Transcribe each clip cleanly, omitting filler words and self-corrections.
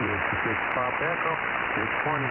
66 Pop Echo, 620.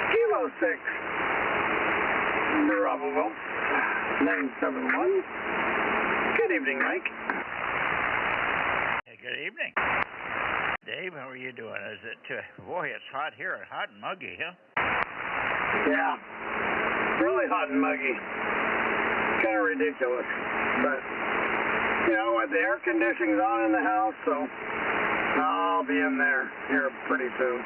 Kilo 6, Bravo, 971. Good evening, Mike. Hey, good evening. Dave, how are you doing? Is it, boy, it's hot here, hot and muggy, huh? Yeah, really hot and muggy. Kind of ridiculous, but, you know, with the air conditioning's on in the house, so I'll be in there here pretty soon.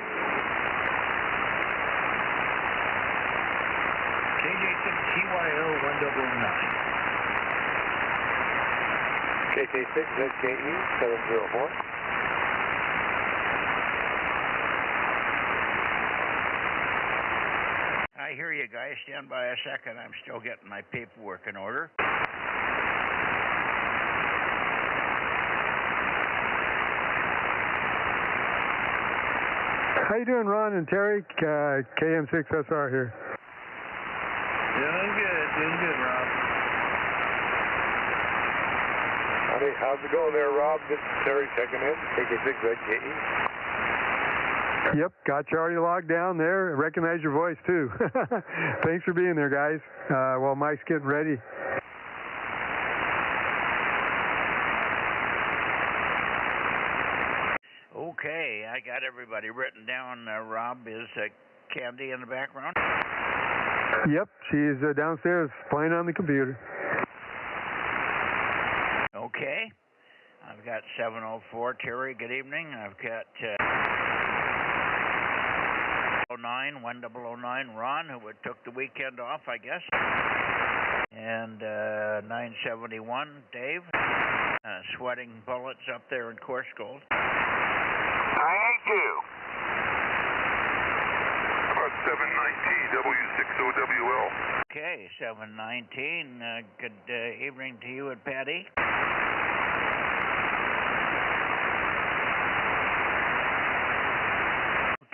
KJ6TYO 1009. KJ6ZKE 704. I hear you guys. Stand by a second. I'm still getting my paperwork in order. How you doing, Ron and Terry? KM6SR here. Doing good, Rob. Howdy, how's it going there, Rob? This is Terry checking in, KJ6ZKE. Yep, got you already logged down there. Recognize your voice, too. Thanks for being there, guys. While Mike's getting ready. Okay, I got everybody written down. Rob, is Candy in the background? Yep, she's downstairs playing on the computer. Okay. I've got 704. Terry, good evening. I've got 1009 Ron, who took the weekend off, I guess. And 971 Dave, sweating bullets up there in Course Gold. 982. 719 W6OWL. Okay, 719. Good evening to you and Patty.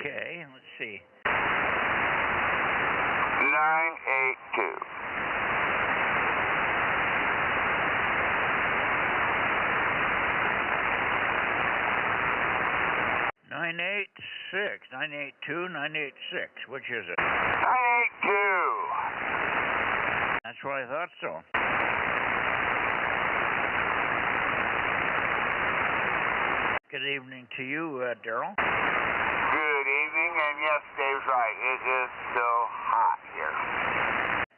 Okay, let's see. 982. Nine 982, 986. Which is it? 982. That's what I thought so. Good evening to you, Daryl. Good evening, and yes, Dave's right. It is still hot here.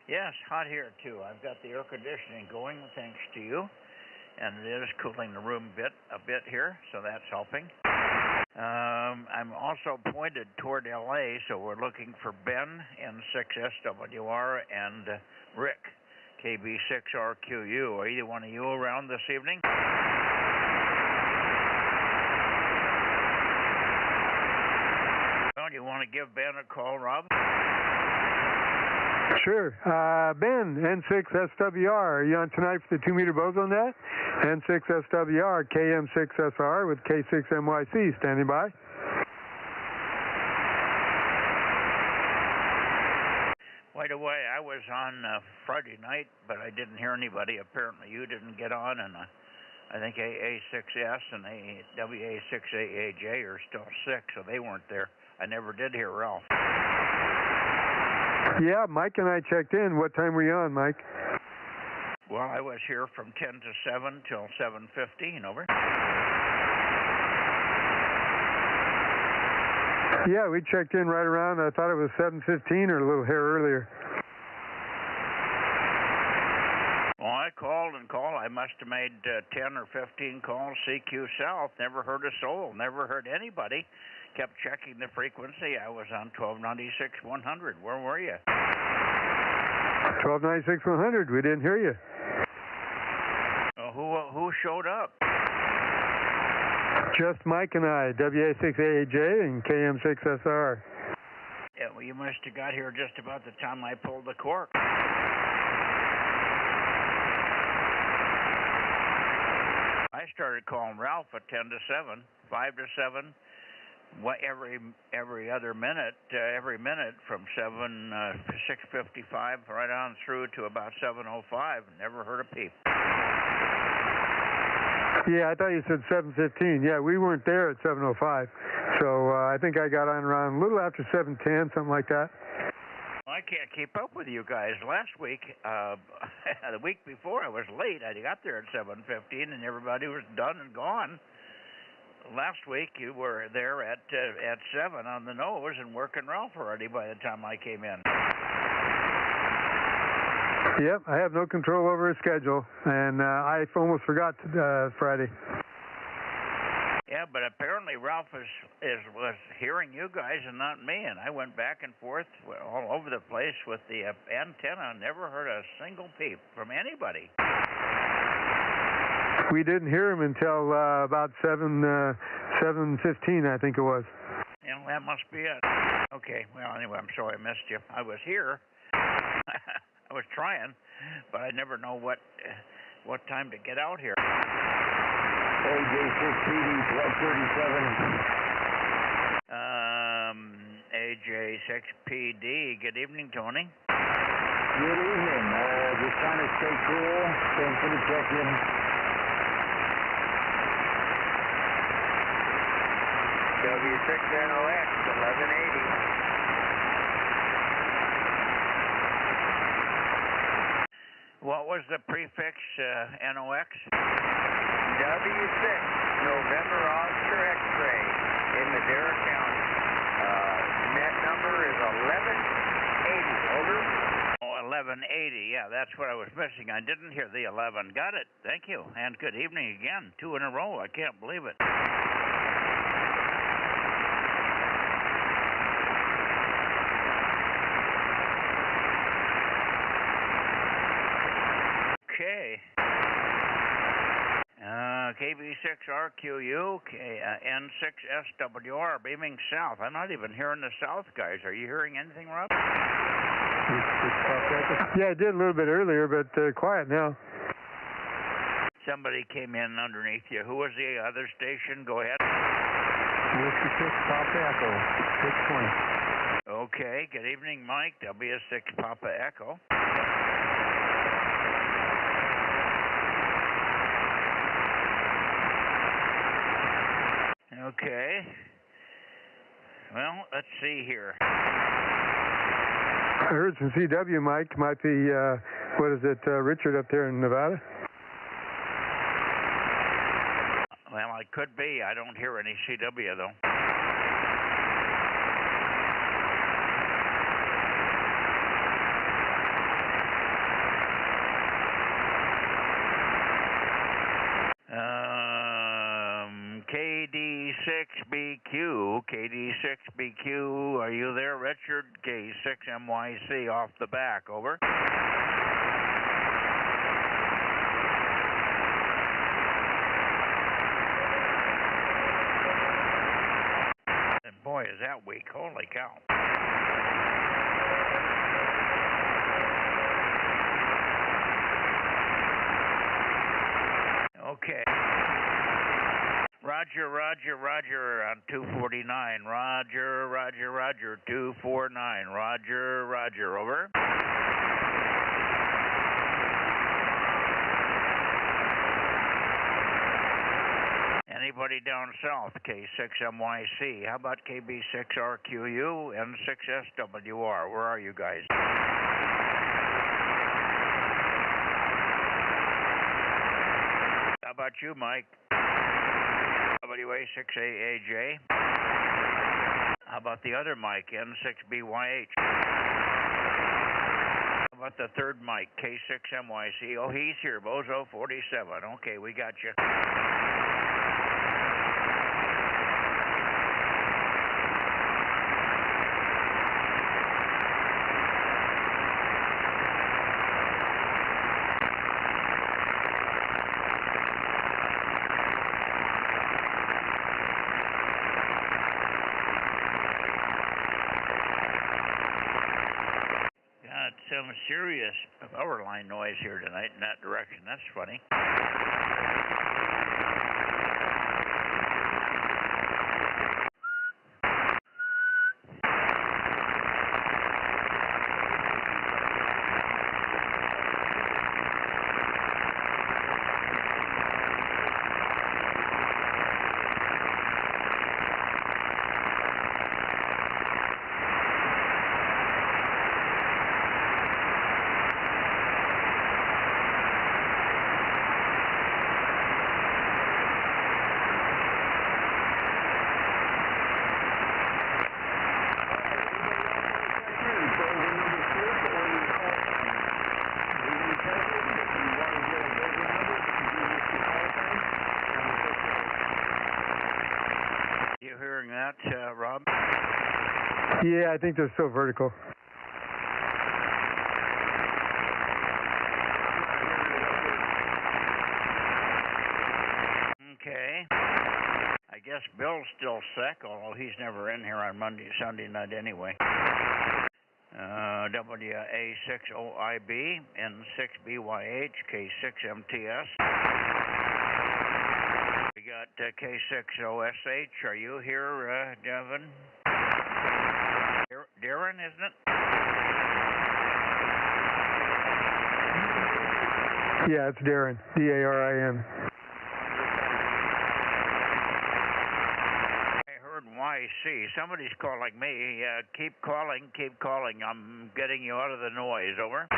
Yes, hot here too. I've got the air conditioning going thanks to you, and it is cooling the room a bit here, so that's helping. I'm also pointed toward LA, so we're looking for Ben, N6SWR, and Rick, KB6RQU. Are either one of you around this evening? Well, do you want to give Ben a call, Rob? Sure. Ben, N6SWR, are you on tonight for the 2-meter Bozo Net? N6SWR, KM6SR with K6MYC, standing by. Right away, I was on Friday night, but I didn't hear anybody. Apparently you didn't get on, and I think AA6S and WA6AAJ are still sick, so they weren't there. I never did hear Ralph. Yeah, Mike and I checked in. What time were you on, Mike? Well, I was here from 10 to 7 till 7:15, over. Yeah, we checked in right around, I thought it was 7:15 or a little hair earlier. Well, I called and called. I must have made 10 or 15 calls, CQ South. Never heard a soul. Never heard anybody. Kept checking the frequency. I was on 1296 100. Where were you? 1296 100. We didn't hear you. Who showed up? Just Mike and I, WA6AAJ and KM6SR. Yeah, well, you must have got here just about the time I pulled the cork. I started calling Ralph at 10 to 7, 5 to 7, every other minute, every minute from 6:55 right on through to about 7:05. Never heard a peep. Yeah, I thought you said 7:15. Yeah, we weren't there at 7:05. So I think I got on around a little after 7:10, something like that. Well, I can't keep up with you guys. Last week, the week before, I was late. I got there at 7:15, and everybody was done and gone. Last week, you were there at 7 on the nose and working Ralph already by the time I came in. Yep, I have no control over his schedule, and I almost forgot Friday. Yeah, but apparently Ralph was hearing you guys and not me, and I went back and forth all over the place with the antenna. Never heard a single peep from anybody. We didn't hear him until about 7:15, I think it was. You know, that must be it. Okay, well, anyway, I'm sorry I missed you. I was here. I was trying, but I never know what time to get out here. AJ6PD 1237. AJ6PD. Good evening, Tony. Good evening. Just trying to stay cool. Thanks for the check-in. W6NOX 1180. What was the prefix, NOX? W6 November Oscar X-ray in Madera County. Net number is 1180. Over. Oh, 1180. Yeah, that's what I was missing. I didn't hear the 11. Got it. Thank you. And good evening again. 2 in a row. I can't believe it. KB6RQU, N6SWR, beaming south. I'm not even hearing the south, guys. Are you hearing anything, Rob? Yeah, I did a little bit earlier, but quiet now. Somebody came in underneath you. Who was the other station? Go ahead. Whiskey 6 Papa Echo, 620. Okay, good evening, Mike. W6 Papa Echo. Okay. Well, let's see here. I heard some CW, Mike. Might be, what is it, Richard up there in Nevada? Well, it could be. I don't hear any CW, though. KD6BQ, are you there, Richard? K6MYC off the back, over. And boy, is that weak. Holy cow. Okay. Roger, on 249. Roger, 249. Roger, over. Anybody down south, K6MYC. How about KB6RQU, N6SWR? Where are you guys? How about you, Mike? WA6AAJ. How about the other Mike, N6BYH? How about the third Mike, K6MYC? Oh, he's here, Bozo 47. Okay, we got you. Some serious power line noise here tonight in that direction. That's funny. Rob? Yeah, I think they're still vertical. Okay. I guess Bill's still sick, although he's never in here on Sunday night anyway. WA6OIB, N6BYH, K6MTS. We got K6OSH. Are you here, Devin? Darren, isn't it? Yeah, it's Darren. D-A-R-I-N. I heard YC. Somebody's calling me. Keep calling. I'm getting you out of the noise. Over.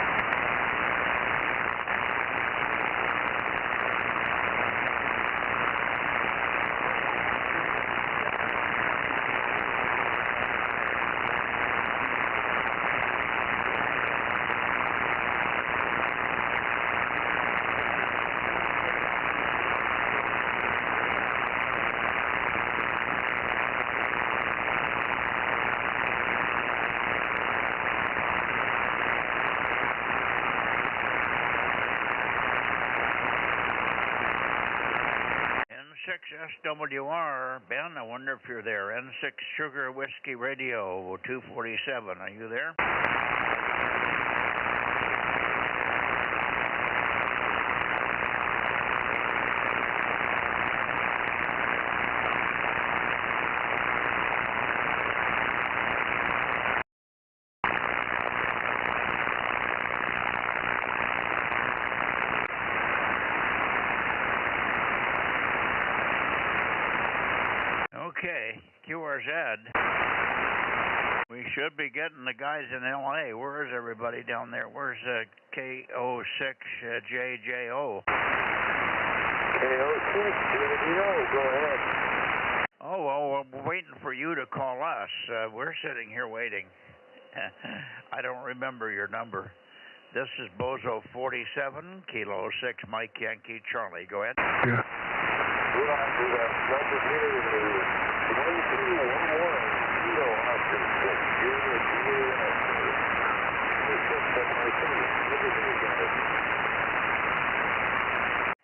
KO6SWR. Ben, I wonder if you're there. N6 Sugar Whiskey Radio 247. Are you there? Okay, QRZ. We should be getting the guys in LA. Where is everybody down there? Where's KO6JJO? KO6JJO, go ahead. Oh, well, we're waiting for you to call us. We're sitting here waiting. I don't remember your number. This is Bozo 47, Kilo 6, Mike Yankee Charlie. Go ahead. Yeah. Good on to the number here is 1211, Kilo Oscar 6,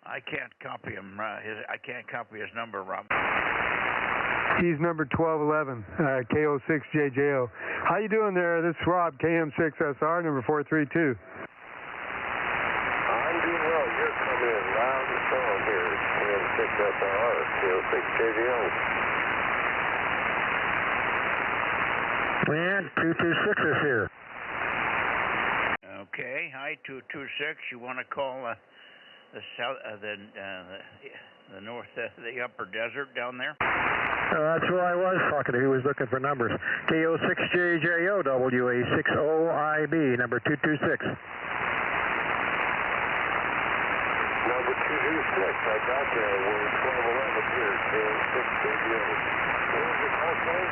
I can't copy him. I can't copy his number, Rob. He's number 1211, KO6JJO. How you doing there? This is Rob, KM6SR, number 432. I'm doing well. You're coming in loud and strong here. KM6SR, KO6JJO. And 226 is here. Okay, hi 226. You want to call the south, the north, the upper desert down there? That's who I was talking to. He was looking for numbers. KO6JJO, WA60IB, number 226. Number 226, I got you. We're 1211 here, KO6JJO. What was your call sign?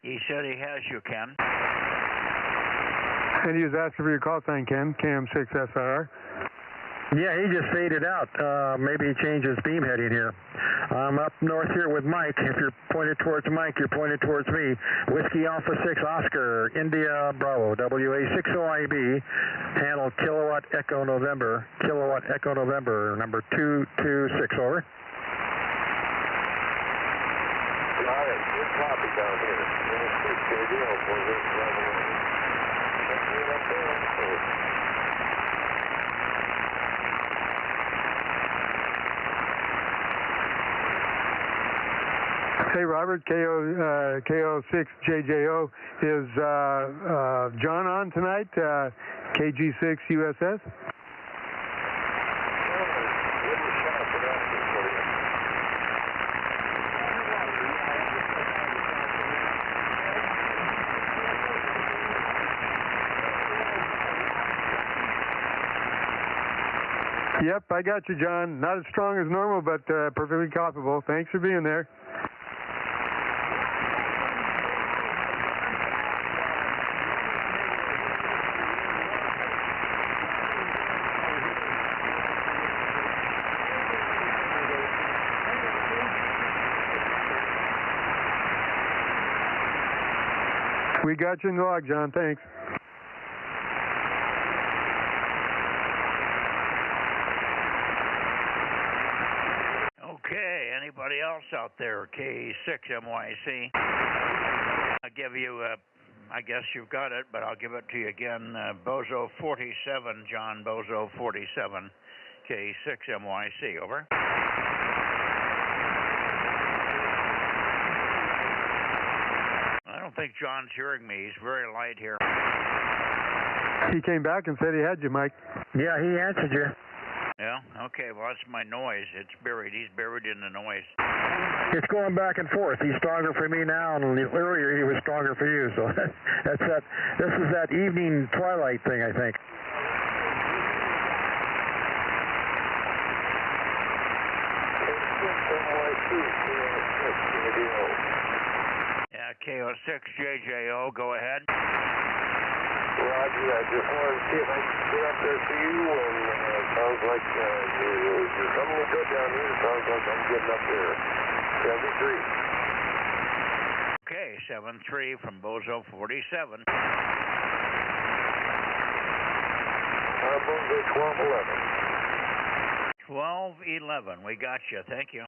He said he has you, Ken. And he was asking for your call sign, Ken, KM6SR. Yeah, he just faded out. Maybe he changed his beam heading here. I'm up north here with Mike. If you're pointed towards Mike, you're pointed towards me. Whiskey Alpha 6 Oscar, India Bravo, WA60IB, handle Kilowatt Echo November, number 226, over. Got it. Good copy down here. Hey, Robert, KO6JJO. Is John on tonight? KG6USS? Yep, I got you, John. Not as strong as normal, but perfectly copyable. Thanks for being there. We got you in the log, John. Thanks. Okay, anybody else out there? K6MYC. I'll give you, I guess you've got it, but I'll give it to you again. Bozo 47, John Bozo 47, K6MYC, over. I don't think John's hearing me. He's very light here. He came back and said he had you, Mike. Yeah, he answered you. Yeah, okay, well, that's my noise. It's buried. He's buried in the noise. It's going back and forth. He's stronger for me now, and earlier he was stronger for you. So that's that. This is that evening twilight thing, I think. Yeah, KO6JJO, go ahead. Roger, I just wanted to see if I could get up there for you, and it sounds like you're coming good down here. It sounds like I'm getting up there. 73. Okay, 73 from Bozo 47. Bozo 1211. 1211. We got you. Thank you.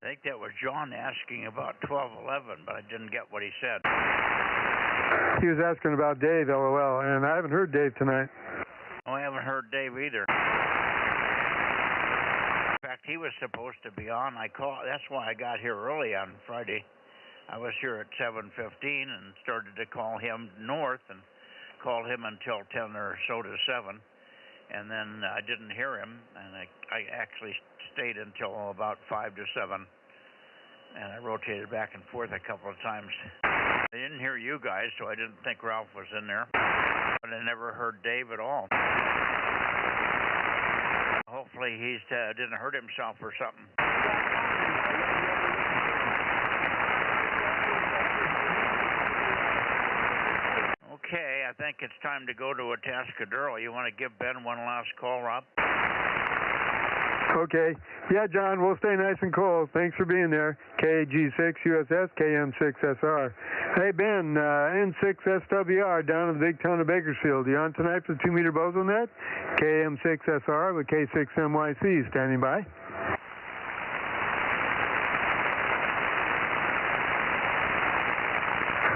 I think that was John asking about 1211, but I didn't get what he said. He was asking about Dave, LOL, and I haven't heard Dave tonight. Oh, I haven't heard Dave either. In fact, he was supposed to be on. That's why I got here early on Friday. I was here at 7:15 and started to call him north and called him until 10 or so to 7. And then I didn't hear him, and I actually stayed until about 5 to 7. And I rotated back and forth a couple of times. I didn't hear you guys, so I didn't think Ralph was in there. But I never heard Dave at all. Hopefully he didn't hurt himself or something. Okay, I think it's time to go to Atascadero. You want to give Ben one last call, Rob? Okay. Yeah, John, we'll stay nice and cool. Thanks for being there. KG6USS, KM6SR. Hey, Ben, N6SWR down in the big town of Bakersfield. You on tonight for the 2-meter Bozo Net? KM6SR with K6MYC standing by.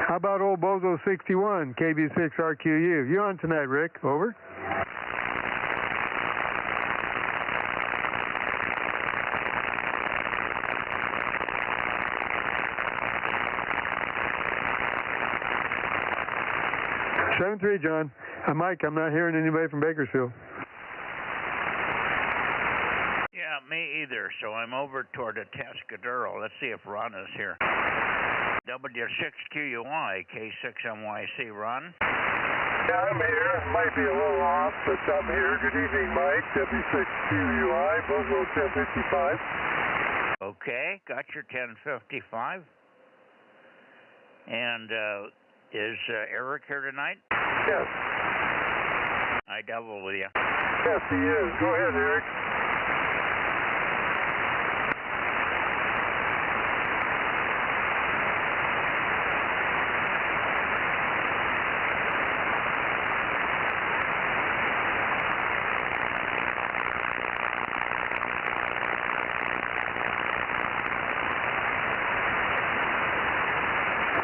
How about old Bozo 61, KB6RQU? You on tonight, Rick? Over. Seven 3, John. Mike, I'm not hearing anybody from Bakersfield. Yeah, me either. So I'm over toward Atascadero. Let's see if Ron is here. W6QUI, K6MYC, Ron? Yeah, I'm here. Might be a little off, but I'm here. Good evening, Mike. W6QUI, Bozo 1055. Okay, got your 1055. And is Eric here tonight? Yes. I double with you. Yes, he is. Go ahead, Eric.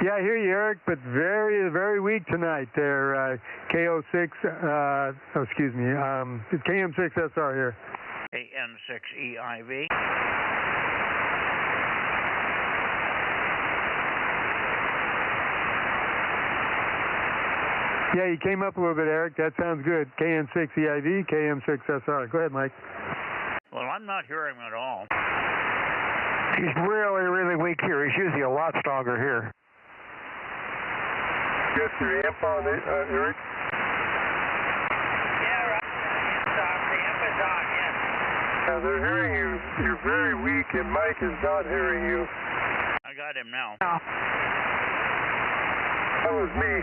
Yeah, I hear you, Eric, but very, very weak tonight there. KO6, excuse me, KM6SR here. KN6EIV. Yeah, you came up a little bit, Eric. That sounds good. KN6EIV, KM6SR. Go ahead, Mike. Well, I'm not hearing him at all. He's really, really weak here. He's usually a lot stronger here. Get your amp on it, Eric. Yeah, right. The amp is on, yes. They're hearing you. You're very weak, and Mike is not hearing you. I got him now. That was me.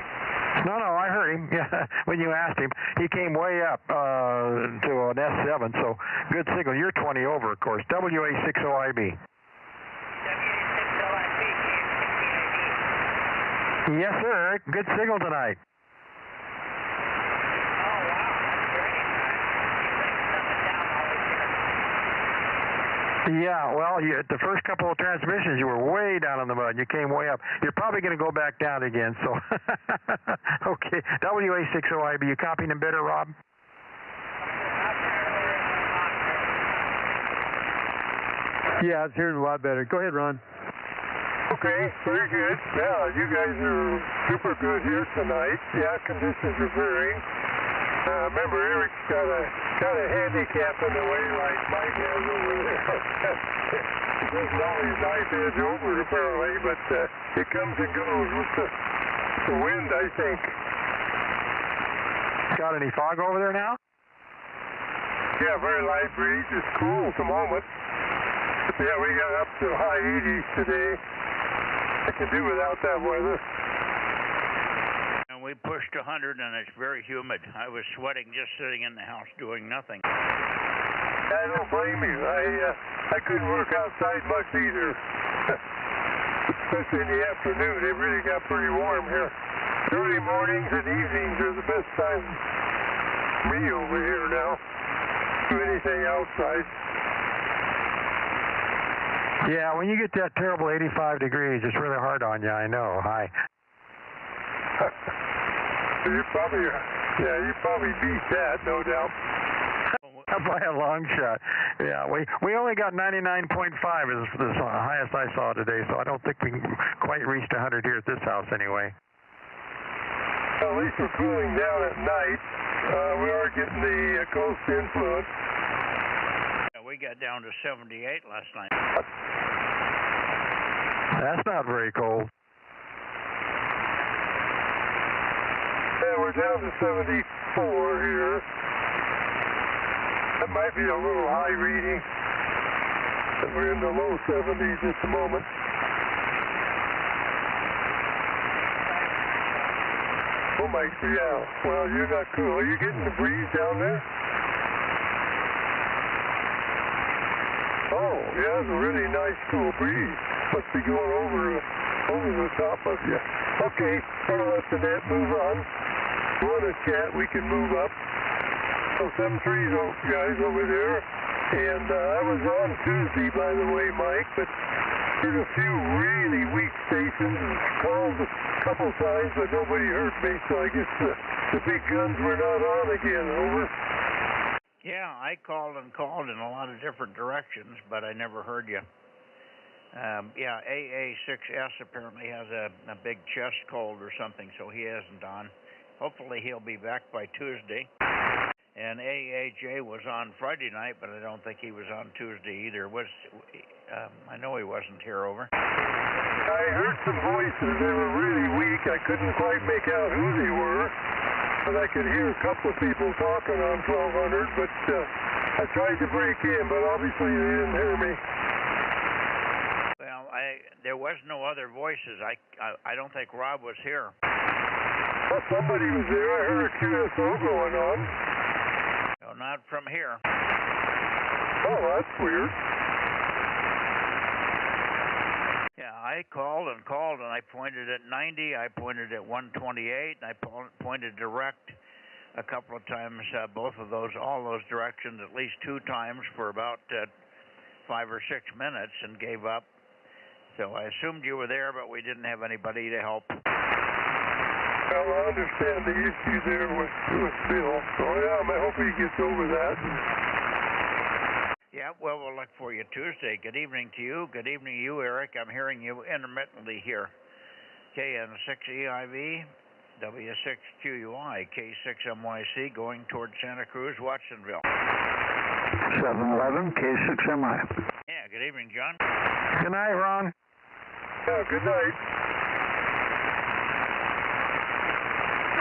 No, I heard him. Yeah, when you asked him, he came way up to an S7, so good signal. You're 20 over, of course. WA60IB. Yes, sir. Good signal tonight. Oh, wow. That's great. Yeah, well, the first couple of transmissions, you were way down in the mud. You came way up. You're probably going to go back down again, so. Okay. WA60IB, you copying them better, Rob? Yeah, I was hearing a lot better. Go ahead, Ron. Okay, very good. Yeah, you guys are super good here tonight. Yeah, conditions are varying. Remember, Eric's got a handicap in the way like Mike has over there. He doesn't always knife edge over apparently, but it comes and goes with the wind, I think. Got any fog over there now? Yeah, very light breeze. It's cool at the moment. Yeah, we got up to high 80s today. I can do without that weather. And we pushed 100 and it's very humid. I was sweating just sitting in the house doing nothing. I don't blame you. I couldn't work outside much either. Especially in the afternoon. It really got pretty warm here. Early mornings and evenings are the best time for me over here now. Do anything outside. Yeah, when you get that terrible 85 degrees, it's really hard on you, I know. Hi. You probably beat that, no doubt. By a long shot. Yeah, we only got 99.5 is the highest I saw today, so I don't think we quite reached 100 here at this house anyway. At least we're cooling down at night. We are getting the coast influence. Yeah, we got down to 78 last night. That's not very cold. Yeah, we're down to 74 here. That might be a little high reading. We're in the low 70s at the moment. Oh my, yeah. Well, you're not cool. Are you getting the breeze down there? Oh, yeah, it's a really nice cool breeze. Must be going over the top of you. Okay, I'll let the net move on. If you want to chat, we can move up. So 73 guys over there. And I was on Tuesday, by the way, Mike, but there's a few really weak stations. Called a couple times, but nobody heard me, so I guess the big guns were not on again. Over. Yeah, I called and called in a lot of different directions, but I never heard you. Yeah, AA6S apparently has a big chest cold or something, so he isn't on. Hopefully he'll be back by Tuesday. And AAJ was on Friday night, but I don't think he was on Tuesday either. I know he wasn't here, over. I heard some voices. They were really weak. I couldn't quite make out who they were, but I could hear a couple of people talking on 1200, but I tried to break in, but obviously they didn't hear me. Well, there was no other voices. I don't think Rob was here. Well, somebody was there. I heard a QSO going on. No, not from here. Oh, that's weird. Yeah, I called and called, and I pointed at 90, I pointed at 128, and I pointed direct a couple of times, all those directions, at least 2 times for about 5 or 6 minutes, and gave up. So I assumed you were there, but we didn't have anybody to help. Well, I understand the issue there with Bill. So yeah, I hope he gets over that. Yeah, well, we'll look for you Tuesday. Good evening to you. Good evening to you, Eric. I'm hearing you intermittently here. KN6EIV, W6QUI, K6MYC, going towards Santa Cruz, Watsonville. 711, K6MI. Yeah, good evening, John. Good night, Ron. Yeah, good night.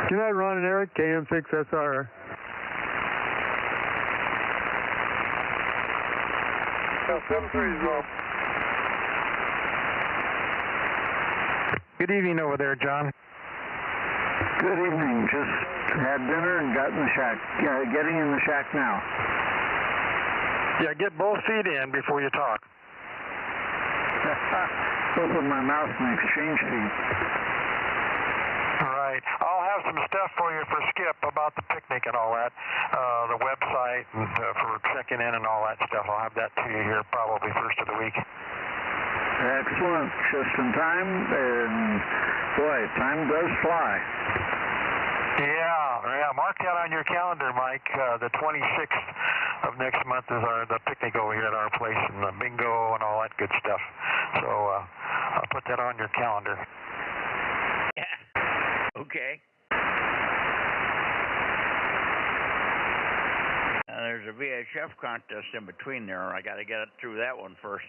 Good night, Ron and Eric, KM6SR. Yeah, 73 as well. Good evening over there, John. Good evening. Just had dinner and got in the shack. Getting in the shack now. Yeah, get both feet in before you talk. Open my mouth and exchange feet. All right. I'll have some stuff for you for Skip about the picnic and all that. The website and for checking in and all that stuff. I'll have that to you here probably first of the week. Excellent. Just in time. And boy, time does fly. Yeah. Mark that on your calendar, Mike. The 26th of next month is the picnic over here at our place, and the bingo and all that good stuff. So I'll put that on your calendar. Yeah. Okay. There's a VHF contest in between there. I got to get it through that one first.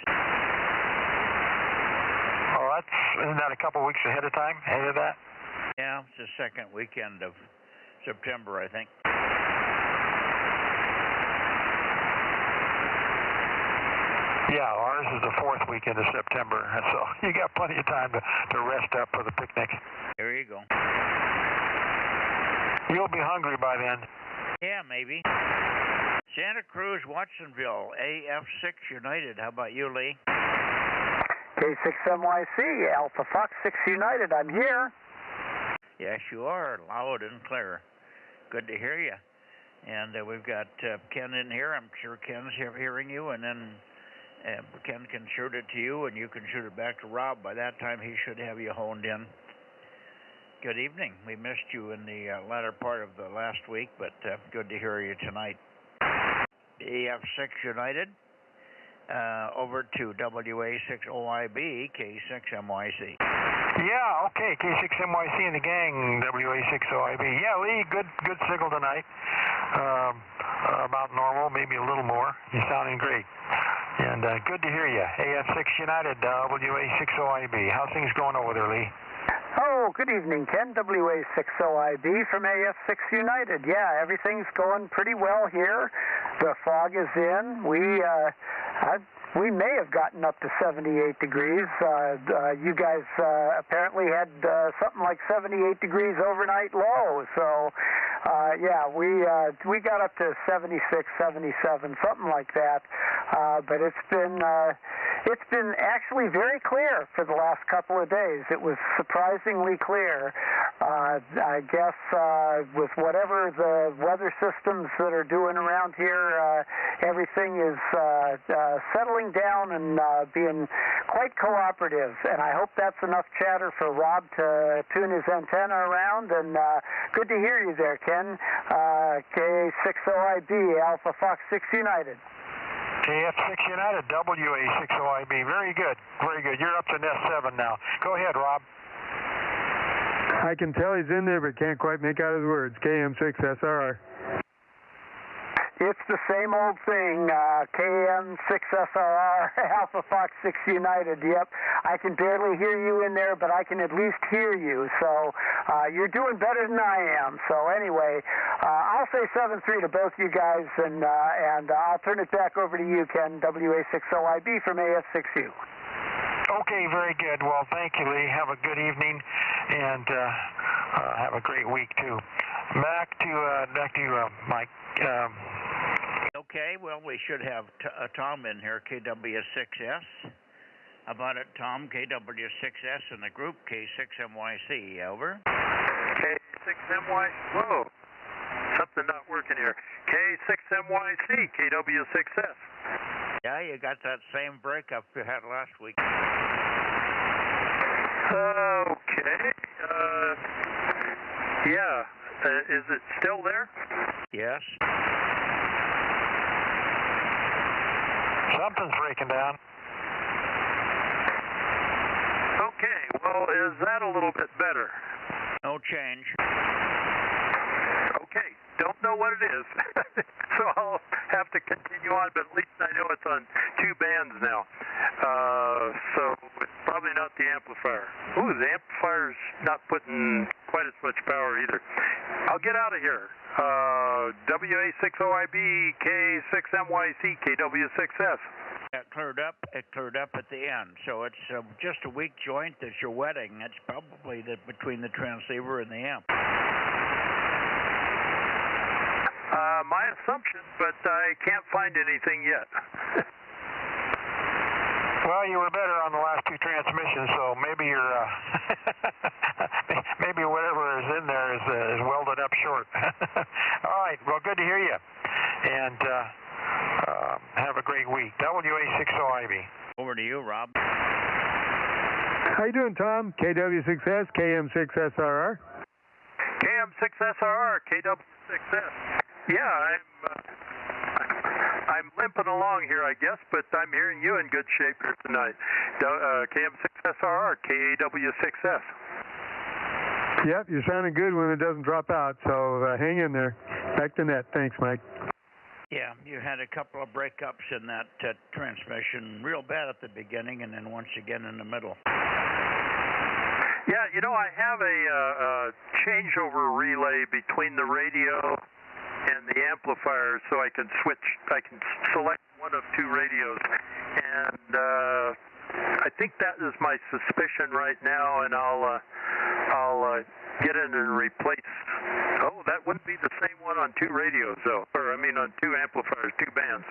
Oh, isn't that a couple weeks ahead of time? Ahead of that? Yeah, it's the second weekend of September, I think. All Yeah, ours is the 4th weekend of September, so you got plenty of time to rest up for the picnic. There you go. You'll be hungry by then. Yeah, maybe. Santa Cruz, Watsonville, AF6 United. How about you, Lee? K6MYC, Alpha Fox 6 United. I'm here. Yes, you are, loud and clear. Good to hear you. And we've got Ken in here. I'm sure Ken's hearing you, and then Ken can shoot it to you, and you can shoot it back to Rob. By that time, he should have you honed in. Good evening. We missed you in the latter part of the last week, but good to hear you tonight. AF6 United, over to WA6OIB, K6MYC. Yeah, okay, K6MYC and the gang, WA6OIB. Yeah, Lee, good signal tonight. About normal, maybe a little more. You're sounding great. And good to hear you. AF6 United, WA6OIB. How's things going over there, Lee? Oh, good evening, Ken. WA6OIB from AF6 United. Yeah, everything's going pretty well here. The fog is in. We may have gotten up to 78 degrees. You guys apparently had something like 78 degrees overnight low. So, yeah, we got up to 76, 77, something like that. But it's been actually very clear for the last couple of days. It was surprisingly clear. I guess with whatever the weather systems that are doing around here, everything is settling down and being quite cooperative. And I hope that's enough chatter for Rob to tune his antenna around. And good to hear you there, Ken. K6OIB, Alpha Fox 6 United. KF6 United, WA6OIB. Very good, very good. You're up to Nest 7 now. Go ahead, Rob. I can tell he's in there, but can't quite make out his words. KM6SRR. It's the same old thing, KM6SRR, Alpha Fox 6 United. Yep, I can barely hear you in there, but I can at least hear you. So you're doing better than I am. So anyway, I'll say 7-3 to both you guys, and I'll turn it back over to you, Ken, WA6OIB from AF6U. Okay, very good. Well, thank you, Lee. Have a good evening, and have a great week too. Back to you, Mike. Okay, well, we should have Tom in here, KW6S. How about it, Tom? KW6S in the group, K6MYC. Over. K6MYC. Whoa. Something not working here. K6MYC, KW6S. Yeah, you got that same breakup you had last week. Okay. Yeah. Is it still there? Yes. Something's breaking down. Okay, well, is that a little bit better? No change. Okay, don't know what it is. So I'll have to continue on, but at least I know it's on 2 bands now. So it's probably not the amplifier. Ooh, the amplifier's not putting quite as much power either. I'll get out of here. WA6OIB, K6MYC, KW6S. It cleared up at the end. So it's just a weak joint that you're wetting. That's probably between the transceiver and the amp. My assumption, but I can't find anything yet. Well, you were better on the last 2 transmissions, so maybe you're maybe whatever is in there is welded up short. All right, well, good to hear you, and have a great week. WA6OIB. Over to you, Rob. How you doing, Tom? KW6S, KM6SRR. KM6SRR, KW6S. Yeah, I'm limping along here, I guess, but I'm hearing you in good shape here tonight. KM6SRR, KAW6S. Yep, you're sounding good when it doesn't drop out, so hang in there. Back to net. Thanks, Mike. Yeah, you had a couple of breakups in that transmission, real bad at the beginning, and then once again in the middle. Yeah, you know, I have a changeover relay between the radio and the amplifier, so I can select one of 2 radios. and I think that is my suspicion right now, and I'll get in and replace. Oh, that wouldn't be the same one on two radios, though, or I mean on two amplifiers, two bands.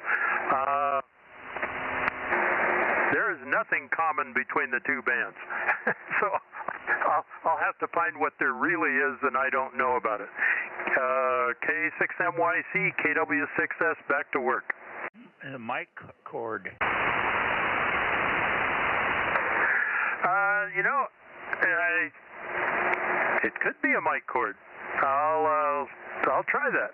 There is nothing common between the two bands, so I'll have to find what there really is, and I don't know about it. K6MYC, KW6S, back to work. The mic cord. You know, it could be a mic cord. I'll try that.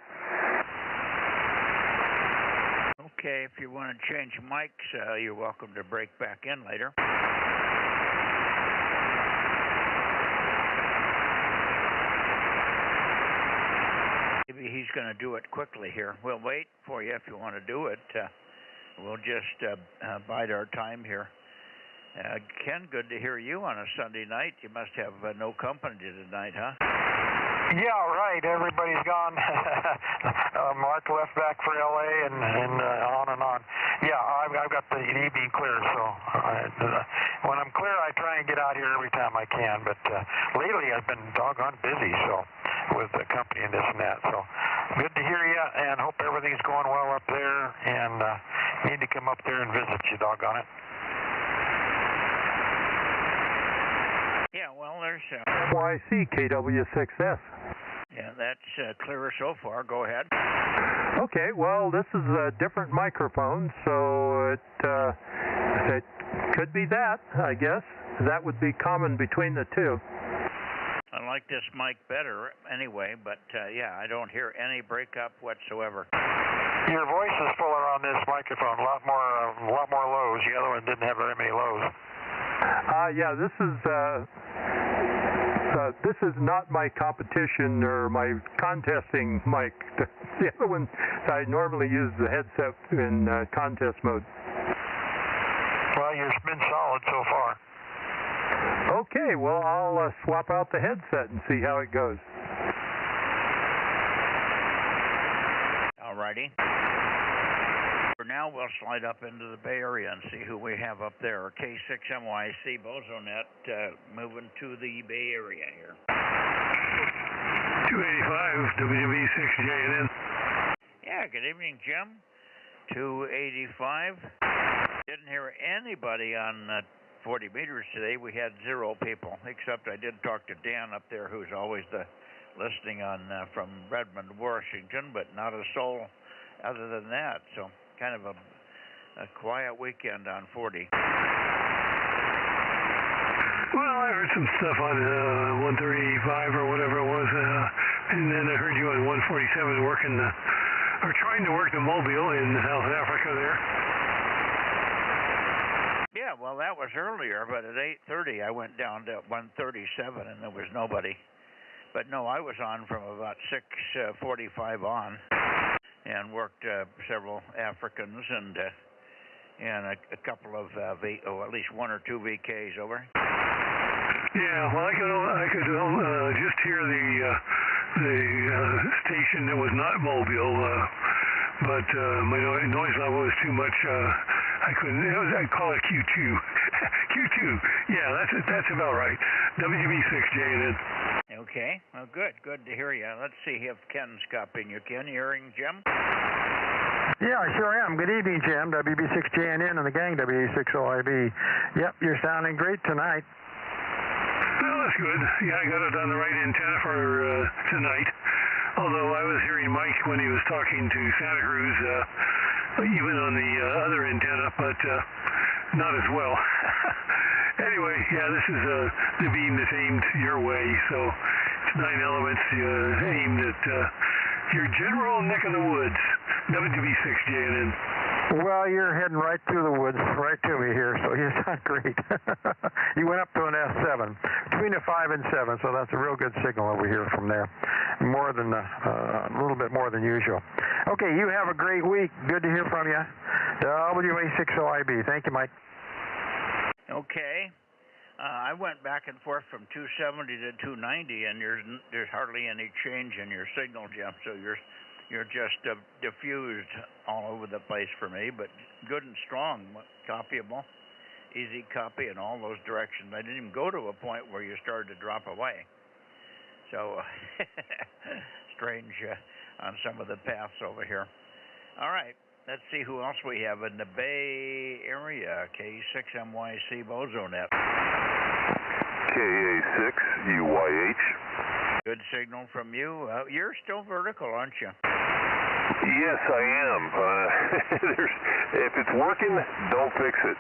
Okay, if you want to change mics, you're welcome to break back in later. Maybe he's going to do it quickly here. We'll wait for you if you want to do it. We'll just bide our time here. Ken, good to hear you on a Sunday night. You must have no company tonight, huh? Yeah, right. Everybody's gone. Mark left back for L.A. and on and on. Yeah, I've got the evening clear, so when I'm clear, I try and get out here every time I can. But lately, I've been doggone busy, so with the company and this and that. So good to hear you, and hope everything's going well up there. And need to come up there and visit you, doggone it. Yeah, well, there's NYC KW6S. Yeah, that's clearer so far. Go ahead. Okay, well, this is a different microphone, so it could be that, I guess. That would be common between the two. I like this mic better anyway, but yeah, I don't hear any breakup whatsoever. Your voice is fuller on this microphone. A lot more lows. The other one didn't have very many lows. Yeah, this is not my competition or my contesting mic. The other one, I normally use the headset in contest mode. Well, you've been solid so far. Okay, well, I'll swap out the headset and see how it goes. All righty. For now, we'll slide up into the Bay Area and see who we have up there. K6MYC, Bozo Net, moving to the Bay Area here. 285, WB6JNN. Yeah, good evening, Jim. 285. Didn't hear anybody on 40 meters today. We had 0 people, except I did talk to Dan up there, who's always listening on from Redmond, Washington, but not a soul other than that. So kind of a quiet weekend on 40. Well, I heard some stuff on 135 or whatever it was, and then I heard you on 147 working, or trying to work the Mobile in South Africa there. Yeah, well, that was earlier, but at 8:30 I went down to 137 and there was nobody. But no, I was on from about 6:45 on, and worked several Africans and a couple of at least 1 or 2 VKs over. Yeah, well, I could just hear the station that was not Mobile, but my noise level was too much. I couldn't. I'd call it Q2. Q2. Yeah, that's about right. WB6JNN. Okay. Well, good. Good to hear you. Let's see if Ken's copying you. Ken, you hearing Jim? Yeah, I sure am. Good evening, Jim. WB6JNN and the gang, W6OIB. Yep, you're sounding great tonight. Well, that's good. Yeah, I got it on the right antenna for tonight. Although I was hearing Mike when he was talking to Santa Cruz, even on the other antenna, but not as well. Anyway, yeah, this is the beam that's aimed your way, so it's 9 elements aimed at your general neck of the woods, WB6JNN. Well, you're heading right through the woods, right to me here, so you sound great. You went up to an S7, between a 5 and 7, so that's a real good signal over here from there. More than a little bit more than usual. Okay, you have a great week. Good to hear from you. WA60IB. Thank you, Mike. Okay. I went back and forth from 270 to 290, and there's hardly any change in your signal, Jim. So you're You're just diffused all over the place for me, but good and strong, copyable, easy copy in all those directions. I didn't even go to a point where you started to drop away. So strange on some of the paths over here. All right, let's see who else we have in the Bay Area. K6MYC Bozo Net. KA6UYH. Good signal from you. You're still vertical, aren't you? Yes, I am. If it's working, don't fix it.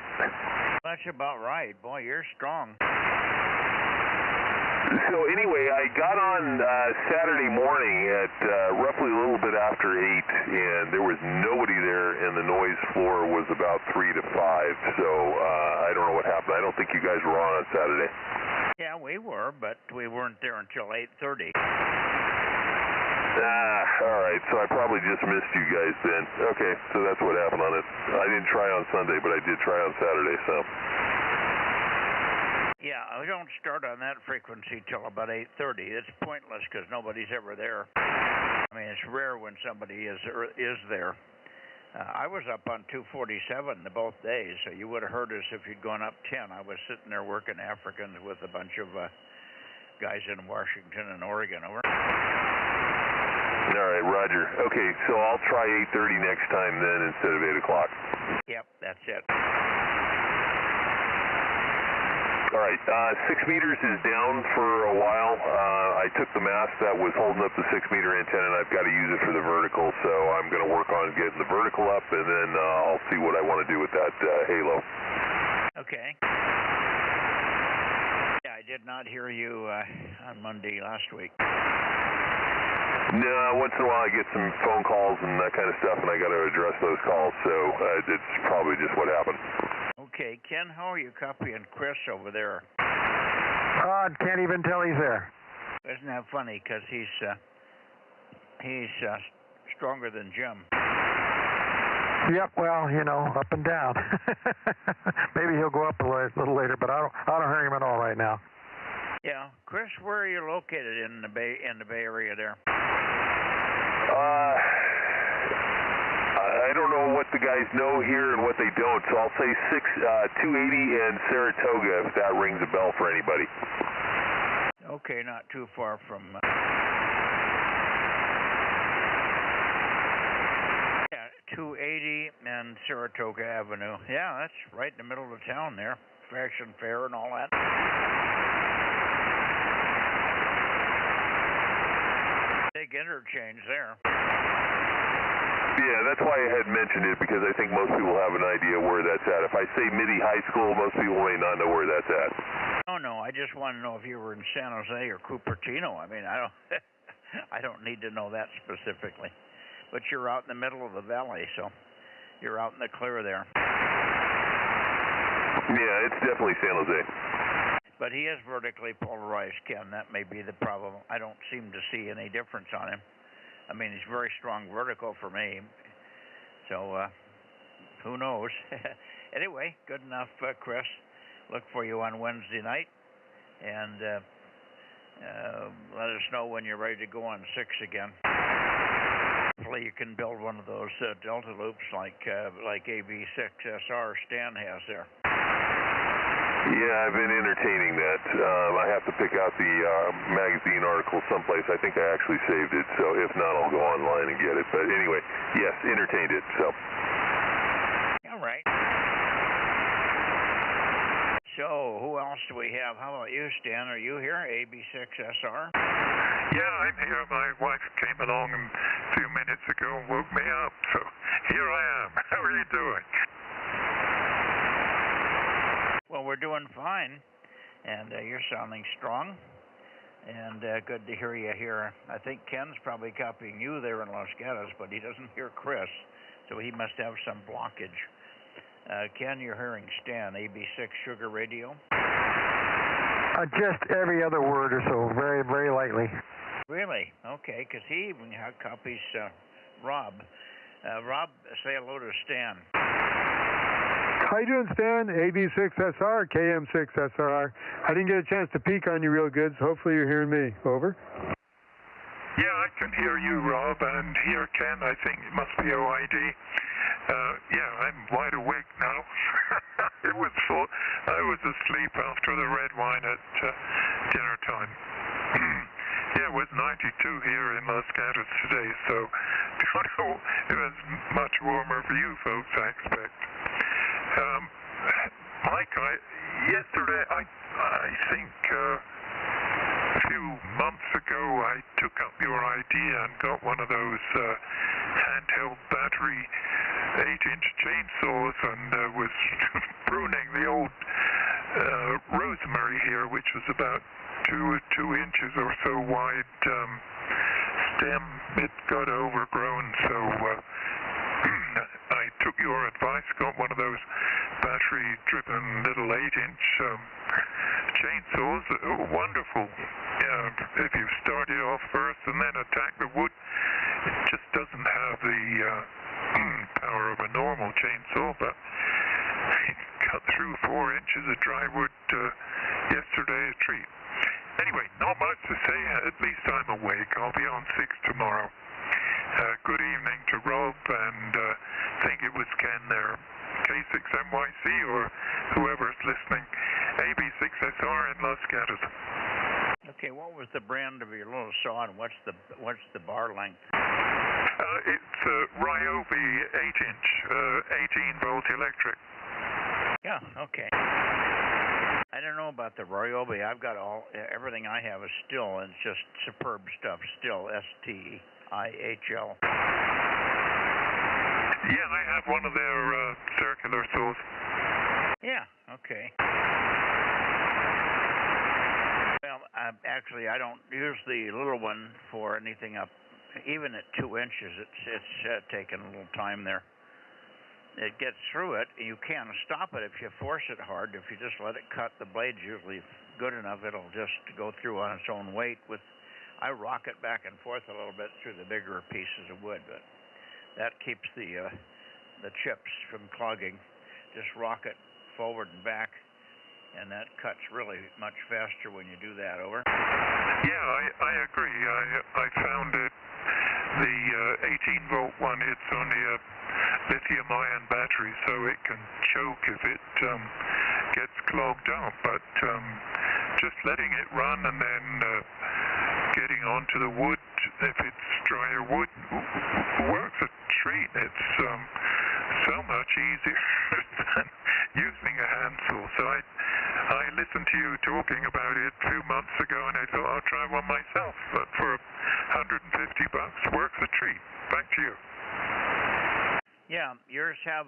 That's about right. Boy, you're strong. So anyway, I got on Saturday morning at roughly a little bit after 8, and there was nobody there, and the noise floor was about 3 to 5. So I don't know what happened. I don't think you guys were on Saturday. Yeah, we were, but we weren't there until 8:30. All right, so I probably just missed you guys then. Okay, so that's what happened on it. I didn't try on Sunday, but I did try on Saturday, so. Yeah, I don't start on that frequency till about 8:30. It's pointless because nobody's ever there. I mean, it's rare when somebody is there. I was up on 247 both days, so you would have heard us if you'd gone up 10. I was sitting there working Africans with a bunch of guys in Washington and Oregon. Over. All right, Roger. Okay, so I'll try 8:30 next time then instead of 8 o'clock. Yep, that's it. All right, 6 meters is down for a while. I took the mast that was holding up the 6-meter antenna, and I've got to use it for the vertical, so I'm going to work on getting the vertical up, and then I'll see what I want to do with that halo. Okay. Yeah, I did not hear you on Monday last week. No, once in a while I get some phone calls and that kind of stuff, and I got to address those calls, so it's probably just what happened. Okay, Ken, how are you copying Chris over there? Can't even tell he's there. Isn't that funny? Because he's stronger than Jim. Yep, well, you know, up and down. Maybe he'll go up a little later, but I don't hear him at all right now. Yeah, Chris, where are you located in the Bay Area there? I don't know what the guys know here and what they don't, so I'll say 280 and Saratoga if that rings a bell for anybody. Okay, not too far from. Yeah, 280 and Saratoga Avenue. Yeah, that's right in the middle of town there. Fashion Fair and all that. Big interchange there. Yeah, that's why I had mentioned it, because I think most people have an idea where that's at. If I say Midi High School, most people may not know where that's at. Oh no, I just want to know if you were in San Jose or Cupertino. I mean, I don't need to know that specifically. But you're out in the middle of the valley, so you're out in the clear there. Yeah, it's definitely San Jose. But he is vertically polarized, Ken. That may be the problem. I don't seem to see any difference on him. I mean, he's very strong vertical for me. So, who knows? Anyway, good enough, Chris. Look for you on Wednesday night. And let us know when you're ready to go on 6 again. Hopefully you can build one of those delta loops like AB6SR Stan has there. Yeah, I've been entertaining that. I have to pick out the magazine article someplace. I think I actually saved it, so if not, I'll go online and get it. But anyway, yes, entertained it, so. All right. So, who else do we have? How about you, Stan? Are you here, AB6SR? Yeah, I'm here. My wife came along a few minutes ago and woke me up, so here I am. How are you doing? Well, we're doing fine, and you're sounding strong, and good to hear you here. I think Ken's probably copying you there in Los Gatos, but he doesn't hear Chris, so he must have some blockage. Ken, you're hearing Stan, AB6 Sugar Radio? Just every other word or so, very, very lightly. Really? Okay, because he even copies Rob. Rob, say hello to Stan. How you doing, Stan? AB6SR, KM6SR. I didn't get a chance to peek on you real good, so hopefully you're hearing me. Over. Yeah, I can hear you, Rob, and here, Ken. I think it must be OID. Yeah, I'm wide awake now. It was full. I was asleep after the red wine at dinner time. Yeah, it was 92 here in Los Gatos today, so don't know if it's much warmer for you folks, I expect. Mike, yesterday, I think a few months ago, I took up your idea and got one of those handheld battery 8-inch chainsaws and was pruning the old rosemary here, which was about 2 inches or so wide stem. It got overgrown, so I took your advice, got one of those battery-driven little 8-inch chainsaws. Oh, wonderful. Yeah, if you start it off first and then attack the wood, it just doesn't have the power of a normal chainsaw, but it cut through 4 inches of dry wood yesterday, a treat. Anyway, not much to say. At least I'm awake. I'll be on 6 tomorrow. Good evening to Rob, and think it was Ken there. K6MYC or whoever's listening. AB6SR in Los Gatos. Okay, what was the brand of your little saw, and what's the bar length? It's Ryobi 8-inch, 18-volt electric. Yeah, okay. I don't know about the Ryobi. I've got everything I have is still, and it's just superb stuff. Still, STIHL. Yeah, I have one of their circular saws. Yeah, okay. Well, actually, I don't use the little one for anything up. Even at 2 inches, it's taken a little time there. It gets through it. You can't stop it if you force it hard. If you just let it cut, the blade's usually good enough. It'll just go through on its own weight. I rock it back and forth a little bit through the bigger pieces of wood, but that keeps the chips from clogging. Just rock it forward and back, and that cuts really much faster when you do that over. Yeah, I agree. I found it. The 18-volt one, it's only a lithium-ion battery, so it can choke if it gets clogged up. But just letting it run and then getting onto the wood, if it's drier wood, works a treat. It's so much easier than using a hand saw. So I listened to you talking about it a few months ago, and I thought I'll try one myself. But for $150, works a treat. Back to you. Yeah, yours have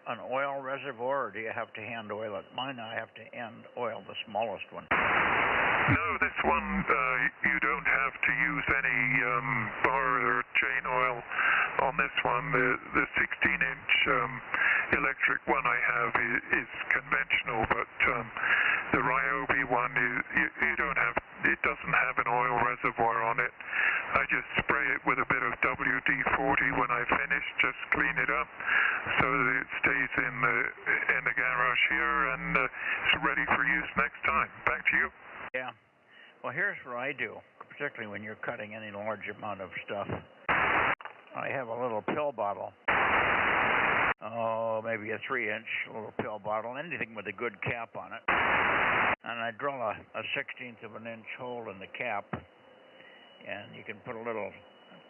an oil reservoir, or do you have to hand oil it? Mine, I have to hand oil the smallest one. No, this one, you don't have to use any bar or chain oil on this one. The 16-inch electric one I have is conventional, but the Ryobi one, you don't have, it doesn't have an oil reservoir on it. I just spray it with a bit of WD-40 when I finish, just clean it up so that it stays in the garage here and it's ready for use next time. Back to you. Yeah. Well, here's what I do, particularly when you're cutting any large amount of stuff. I have a little pill bottle. Oh, maybe a 3-inch little pill bottle, anything with a good cap on it. And I drill a 1/16 of an inch hole in the cap, and you can put a little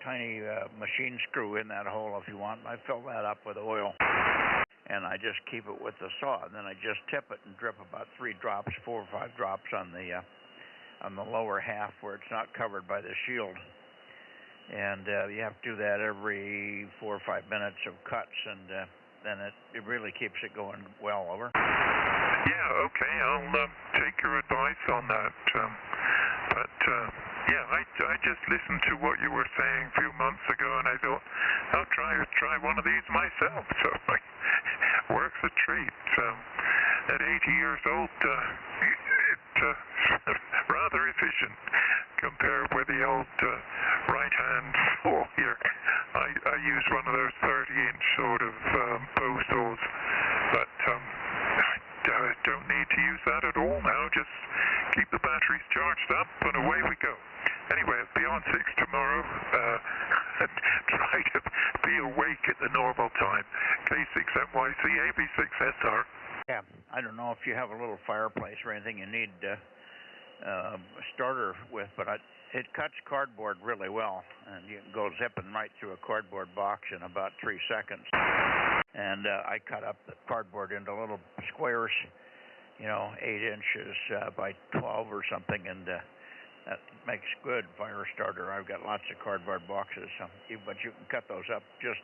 tiny machine screw in that hole if you want. I fill that up with oil, and I just keep it with the saw, and then I just tip it and drip about 4 or 5 drops on the lower half where it's not covered by the shield. And you have to do that every 4 or 5 minutes of cuts, and then it really keeps it going well over. Yeah, okay, I'll take your advice on that. But yeah, I just listened to what you were saying a few months ago, and I thought I'll try one of these myself. So it works a treat. At 80 years old, it's rather efficient compared with the old right-hand saw here. I use one of those 30-inch sort of bow saws, but I don't need to use that at all now. Just keep the batteries charged up, and away we go. Anyway, I'll be on 6 tomorrow. Try to be awake at the normal time. K6MYC, AB6SR. Yeah, I don't know if you have a little fireplace or anything you need a starter with, but it cuts cardboard really well, and you can go zipping right through a cardboard box in about 3 seconds. And I cut up the cardboard into little squares, 8 inches by 12 or something, and that makes good fire starter. I've got lots of cardboard boxes, but you can cut those up just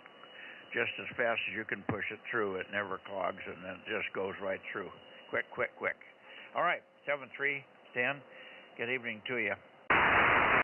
as fast as you can push it through. It never clogs, and then it just goes right through. Quick, quick, quick. All right, 7310. Good evening to you.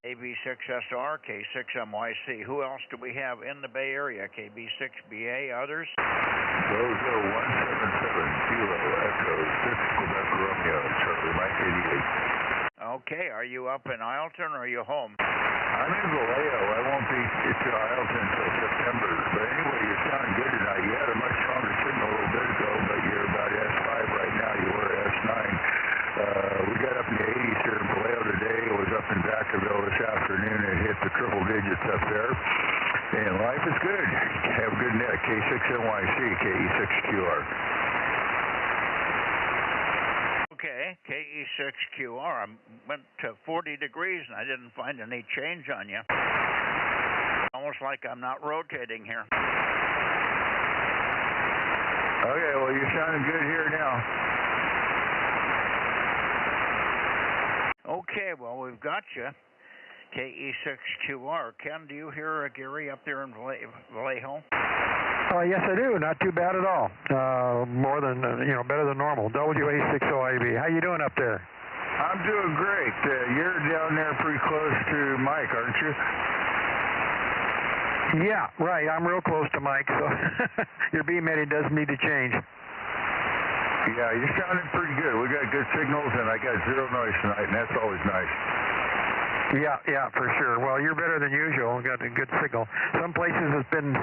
AB6SR, K6MYC. Who else do we have in the Bay Area? KB6BA, others? Bozo 177, Kilo Echo 6, Quebec Romeo, Charlie Mike 88. Okay, are you up in Isleton or are you home? I'm in Vallejo. I won't be to Isleton until September. But anyway, you sound good tonight. You had a much stronger signal a little bit ago, but you're about S5 right now. You were S9. We got up in the 80s here in Vallejo today. It was up in Vacaville this afternoon. It hit the triple digits up there. And life is good. Have a good net. K6NYC, KE6QR. Okay, KE6QR. I went to 40 degrees and I didn't find any change on you. Almost like I'm not rotating here. Okay, well, you're sounding good here now. Okay, well, we've got you. KE6QR. Ken, do you hear Gary up there in Vallejo? Yes, I do. Not too bad at all. More than, better than normal. WA60IB. How you doing up there? I'm doing great. You're down there pretty close to Mike, aren't you? Yeah, right. I'm real close to Mike, so your beam heading does need to change. Yeah, you're sounding pretty good. We got good signals, and I got zero noise tonight, and that's always nice. Yeah, for sure. Well, you're better than usual. Got a good signal. Some places it's been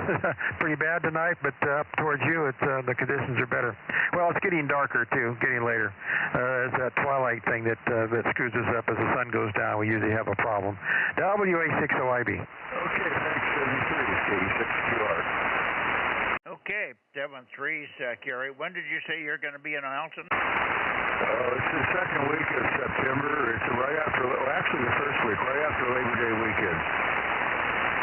pretty bad tonight, but up towards you, the conditions are better. Well, it's getting darker too, getting later. It's that twilight thing that screws us up as the sun goes down. We usually have a problem. WA60IB. Okay, thanks, 73, KE6QR. Okay, 73's Gary. When did you say you're going to be in Isleton? It's the second week of September. It's right after, actually the first week, right after Labor Day weekend.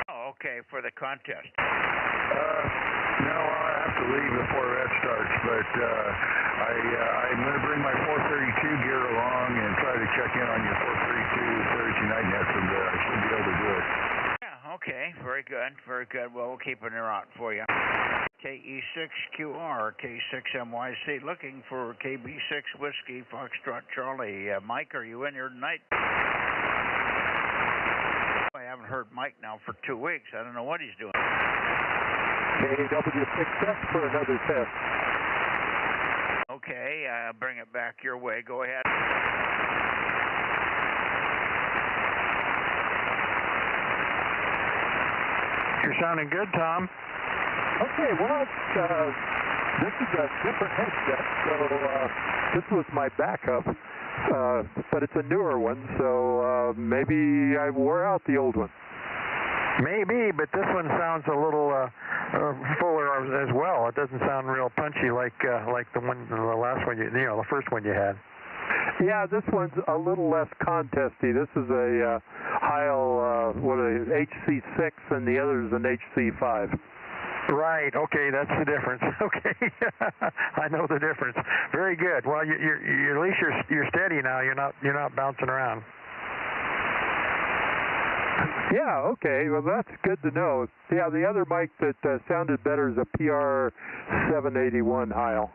Oh, okay, for the contest. No, I'll have to leave before that starts, but I'm going to bring my 432 gear along and try to check in on your 432 32 night net from there. I should be able to do it. Yeah, okay, very good, very good. Well, we'll keep an ear out for you. KE6QR, K6MYC, looking for KB6 Whiskey, Foxtrot Charlie. Mike, are you in here tonight? I haven't heard Mike now for 2 weeks. I don't know what he's doing. KW6S for another test. Okay, bring it back your way. Go ahead. You're sounding good, Tom. Okay, well, this is a different headset, so this was my backup, but it's a newer one, so maybe I wore out the old one. Maybe, but this one sounds a little fuller as well. It doesn't sound real punchy like the last one, the first one you had. Yeah, this one's a little less contesty. This is a Heil, HC6, and the other is an HC5. Right. Okay, that's the difference. Okay, I know the difference. Very good. Well, you're at least you're steady now. You're not bouncing around. Yeah. Okay. Well, that's good to know. Yeah, the other mic that sounded better is a PR781 Heil.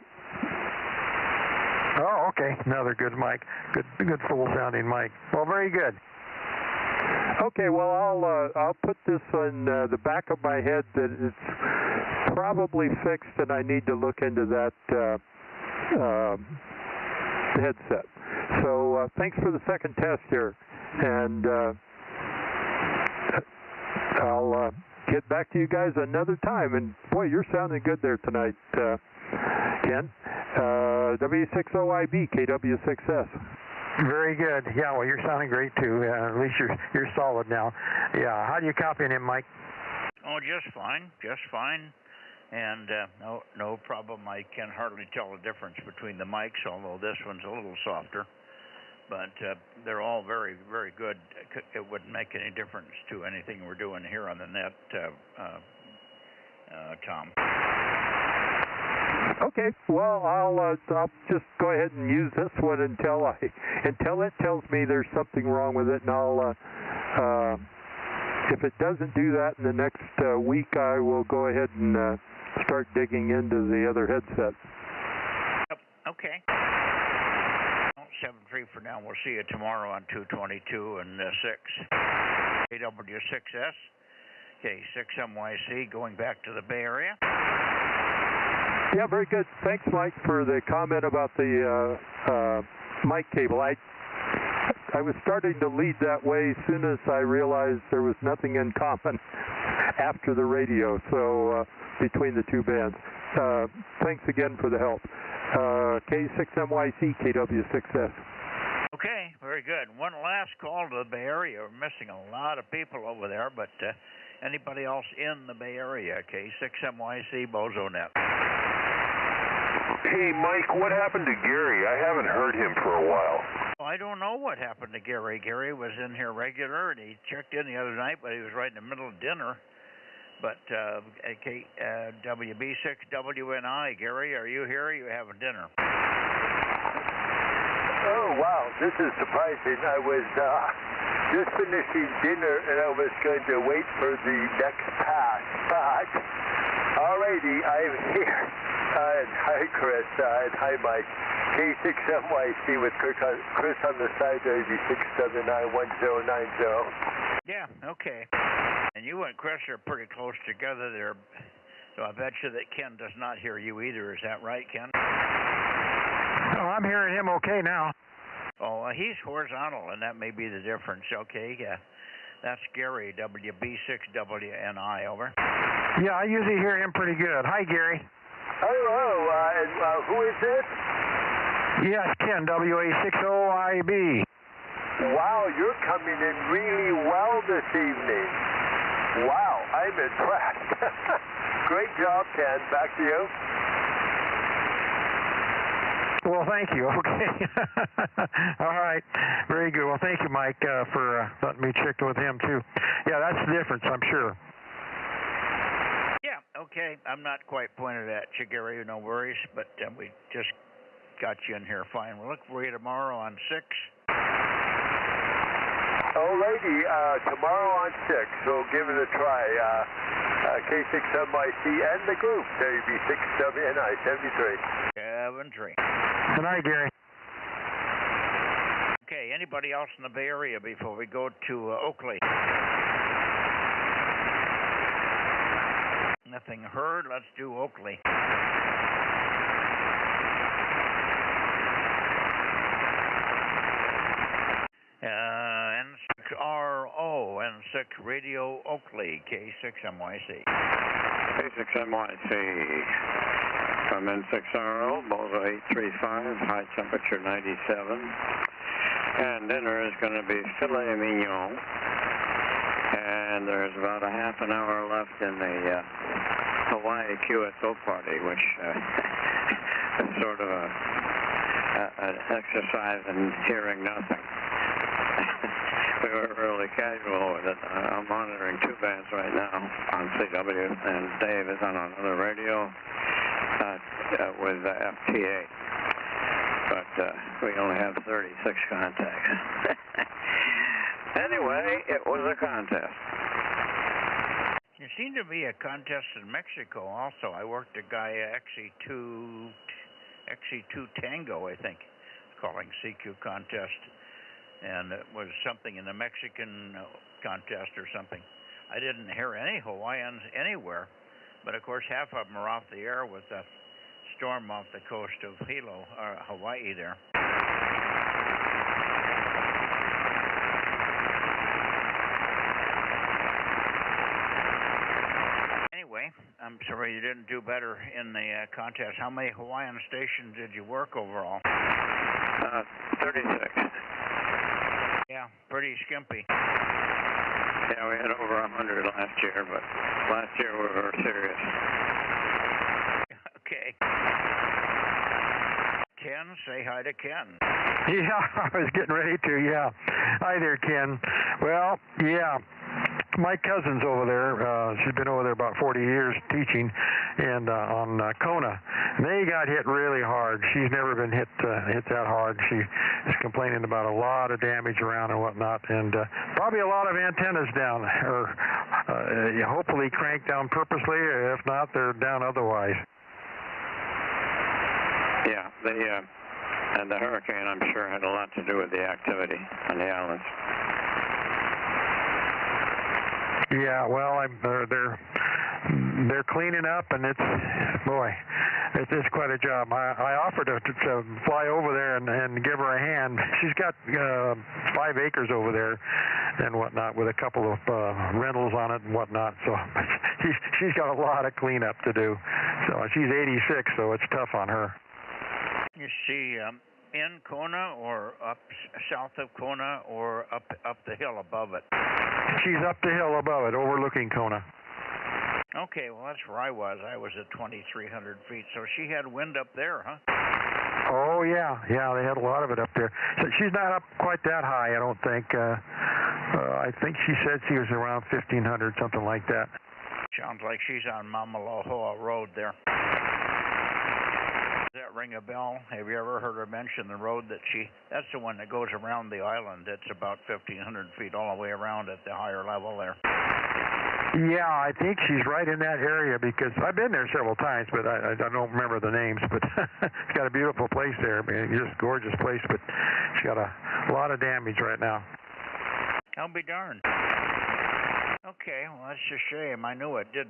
Oh, okay. Another good mic. Good full sounding mic. Well, very good. Okay, well, I'll put this on the back of my head that it's probably fixed, and I need to look into that headset. So thanks for the second test here, and I'll get back to you guys another time. And boy, you're sounding good there tonight, Ken. W60IB, KW6S. Very good. Yeah, well, you're sounding great too. At least you're solid now. Yeah. How do you copy him, Mike? Oh, just fine, and no problem. I can hardly tell the difference between the mics, although this one's a little softer. But they're all very, very good. It wouldn't make any difference to anything we're doing here on the net, Tom. Okay, well, I'll just go ahead and use this one until it tells me there's something wrong with it, and I'll if it doesn't do that in the next week, I will go ahead and start digging into the other headset. Yep. Okay. 7-3 for now. We'll see you tomorrow on 222 and 6 AW6S. Okay, 6MYC going back to the Bay Area. Yeah, very good. Thanks, Mike, for the comment about the mic cable. I was starting to lead that way as soon as I realized there was nothing in common after the radio, so between the two bands. Thanks again for the help. K6MYC, KW6S. Okay, very good. One last call to the Bay Area. We're missing a lot of people over there, but anybody else in the Bay Area? K6MYC, Bozo Net. Hey, Mike, what happened to Gary? I haven't heard him for a while. I don't know what happened to Gary. Gary was in here regular, and he checked in the other night, but he was right in the middle of dinner. But WB6WNI, Gary, are you here? Are you having dinner? Oh, wow, this is surprising. I was just finishing dinner, and I was going to wait for the next pass, but alrighty, I'm here. Hi, Chris, and hi, Mike. K6MYC with Chris on the side, WB6791090. Yeah, okay. And you and Chris are pretty close together there, so I bet you that Ken does not hear you either. Is that right, Ken? Oh, I'm hearing him okay now. Oh, he's horizontal, and that may be the difference. Okay, yeah. That's Gary, WB6WNI, over. Yeah, I usually hear him pretty good. Hi, Gary. Hello, who is this? Yes, Ken, WA60IB. Wow, you're coming in really well this evening. Wow, I'm impressed. Great job, Ken. Back to you. Well, thank you. Okay. All right. Very good. Well, thank you, Mike, for letting me check with him, too. Yeah, that's the difference, I'm sure. Yeah, okay. I'm not quite pointed at you, Gary. No worries, but we just got you in here fine. We'll look for you tomorrow on 6. Oh, lady, tomorrow on 6, so give it a try. K6MYC and the group, WB6WNI 73. 73. Good night, Gary. Okay, anybody else in the Bay Area before we go to Oakley? Nothing heard. Let's do Oakley. N6RO, N6 Radio Oakley, K6MYC. K6MYC from N6RO, Bozo 835, high temperature 97. And dinner is going to be filet mignon. And there's about a half an hour left in the Hawaii QSO party, which is sort of an exercise in hearing nothing. We were really casual with it. I'm monitoring 2 bands right now on CW, and Dave is on another radio with FTA. But we only have 36 contacts. Anyway, it was a contest. There seemed to be a contest in Mexico also. I worked a guy, XE2 Tango, I think, calling CQ contest. And it was something in the Mexican contest or something. I didn't hear any Hawaiians anywhere, but of course half of them are off the air with a storm off the coast of Hilo, or Hawaii there. Anyway, I'm sorry you didn't do better in the contest. How many Hawaiian stations did you work overall? 36. Yeah, pretty skimpy. Yeah, we had over 100 last year, but last year we were serious. Okay. Ken, say hi to Ken. Yeah, I was getting ready to, yeah. Hi there, Ken. Well, yeah, my cousin's over there. She's been over there about 40 years teaching and on Kona. They got hit really hard. She's never been hit that hard. She is complaining about a lot of damage around and whatnot, and probably a lot of antennas down, or hopefully cranked down purposely, or if not, they're down otherwise. Yeah, and the hurricane, I'm sure, had a lot to do with the activity on the islands. Yeah, well, they're cleaning up, and it's quite a job. I offered to fly over there and give her a hand. She's got 5 acres over there and whatnot, with a couple of rentals on it and whatnot. So she's got a lot of cleanup to do. So she's 86, so it's tough on her. You see, in Kona or up south of Kona or up the hill above it? She's up the hill above it, overlooking Kona. Okay, well, that's where I was. I was at 2,300 feet, so she had wind up there, huh? Oh, yeah, they had a lot of it up there. So she's not up quite that high, I don't think. I think she said she was around 1,500, something like that. Sounds like she's on Mamalohoa Road there. Does that ring a bell? Have you ever heard her mention the road that's the one that goes around the island. It's about 1,500 feet all the way around at the higher level there. Yeah, I think she's right in that area, because I've been there several times, but I don't remember the names. But it's got a beautiful place there. I mean, just gorgeous place, but it's got a lot of damage right now. I'll be darned. Okay, well, that's a shame. I knew it did.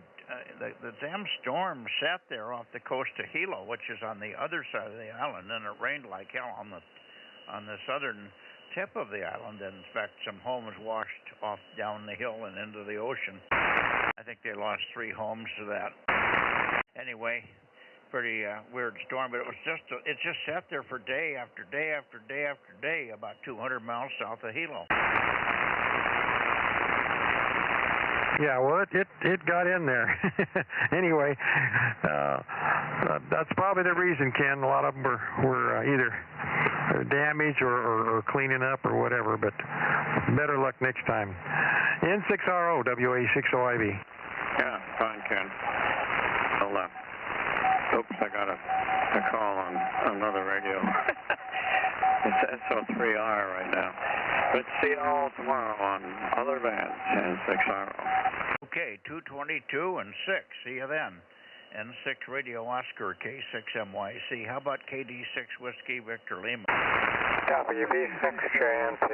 The damn storm sat there off the coast of Hilo, which is on the other side of the island, and it rained like hell on the southern tip of the island. And in fact, some homes washed off down the hill and into the ocean. I think they lost 3 homes to that. Anyway, pretty weird storm, but it just sat there for day after day after day after day, about 200 miles south of Hilo. Yeah, well, it got in there. Anyway, that's probably the reason, Ken. A lot of them were either damaged or cleaning up or whatever, but better luck next time. N6RO, WA60IB. Yeah, fine, Ken. Oops, I got a call on another radio. It's SO3R right now. But see you all tomorrow on other bands, N6RO. Okay, 222 and 6. See you then. N6 Radio Oscar, K6MYC. How about KD6 Whiskey Victor Lima? WB6JNP.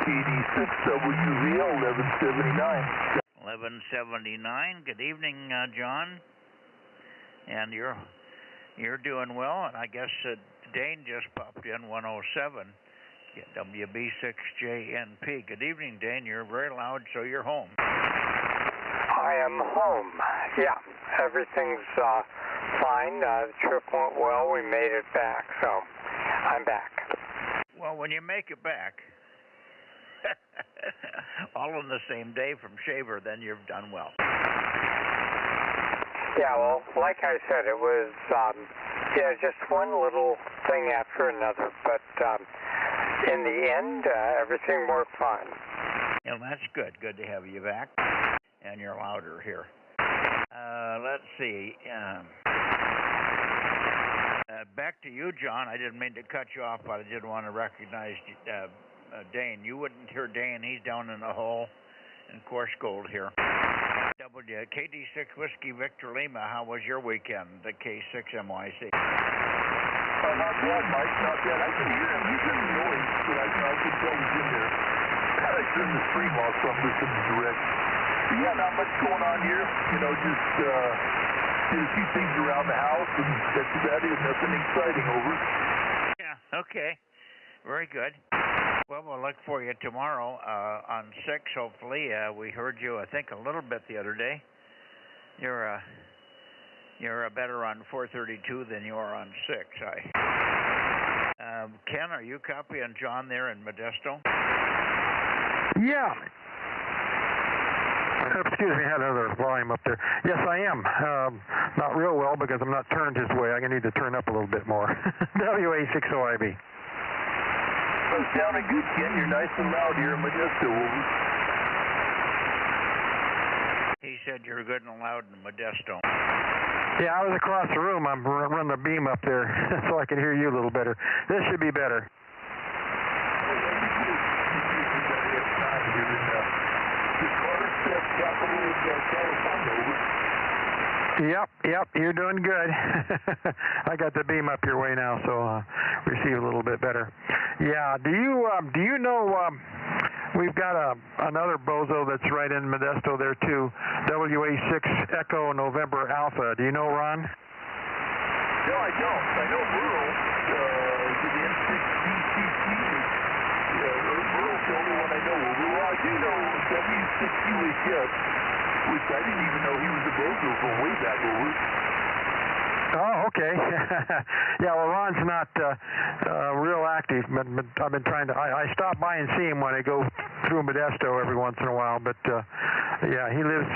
KD6WV 1179. 1179. Good evening, John. And you're doing well, and I guess Dane just popped in 107. WB6JNP. Good evening, Dane. You're very loud, so you're home. I am home. Yeah, everything's fine. The trip went well. We made it back, so I'm back. Well, when you make it back, all on the same day from Shaver, then you've done well. Yeah, well, like I said, it was just one little thing after another, but in the end, everything worked fine. Yeah, that's good. Good to have you back, and you're louder here. Let's see. Back to you, John. I didn't mean to cut you off, but I did want to recognize Dane. You wouldn't hear Dane. He's down in the hole in Coarse Gold here. KD6 Whiskey Victor Lima, how was your weekend, the K6MYC? Not bad, Mike, not bad. I can hear him. He's in the noise, but I can tell he's in there. I turned the stream off, so I'm listening direct. But yeah, not much going on here. You know, just did a few things around the house, and that's about it. Nothing exciting, over. Yeah, okay. Very good. Well, we'll look for you tomorrow on 6, hopefully. We heard you, I think, a little bit the other day. You're better on 432 than you are on 6. Ken, are you copying John there in Modesto? Yeah. Excuse me, I had another volume up there. Yes, I am. Not real well because I'm not turned his way. I need to turn up a little bit more. WA60IB. Well, sounding good, Ken. You're nice and loud here in Modesto. He said you're good and loud in Modesto. Yeah, I was across the room. I'm running the beam up there so I can hear you a little better. This should be better. Yep, you're doing good. I got the beam up your way now, so receive a little bit better. Yeah, do you know we've got another Bozo that's right in Modesto there too, WA6 Echo November Alpha. Do you know Ron? No, I don't. I know Burl. The M6BCC. Burl's the only one I know. Well, I do know W6UHS, which I didn't even know he was a Bozo from way back over. Oh, okay. Yeah, well, Ron's not real active, but I've been trying to. I stop by and see him when I go through Modesto every once in a while. But yeah, he lives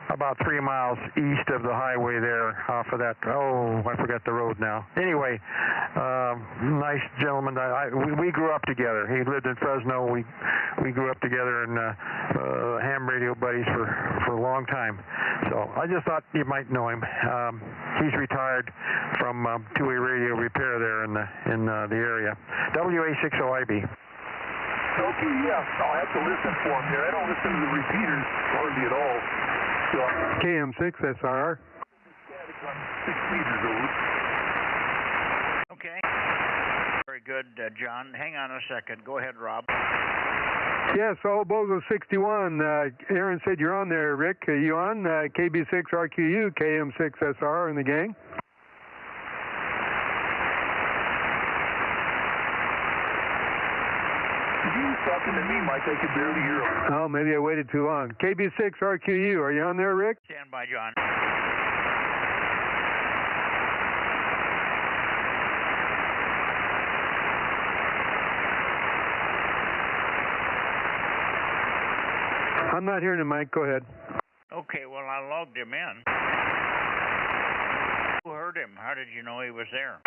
about 3 miles east of the highway there, off of that. Oh, I forgot the road now. Anyway, nice gentleman. We grew up together. He lived in Fresno. We grew up together and ham radio buddies for a long time. So I just thought you might know him. He's retired from two-way radio repair there in the area. WA60IB. Okay, yeah, I'll have to listen for him there. I don't listen to the repeaters hardly at all. So, KM6SR. 6 meters over. Okay. Very good, John. Hang on a second. Go ahead, Rob. Yeah, so Bozo 61. Aaron said you're on there, Rick. Are you on? KB6RQU, KM6SR and the gang. He was talking to me, Mike. I could barely hear him. Oh, maybe I waited too long. KB6RQU, are you on there, Rick? Stand by, John. I'm not hearing him, Mike. Go ahead. Okay, well, I logged him in. Who heard him? How did you know he was there?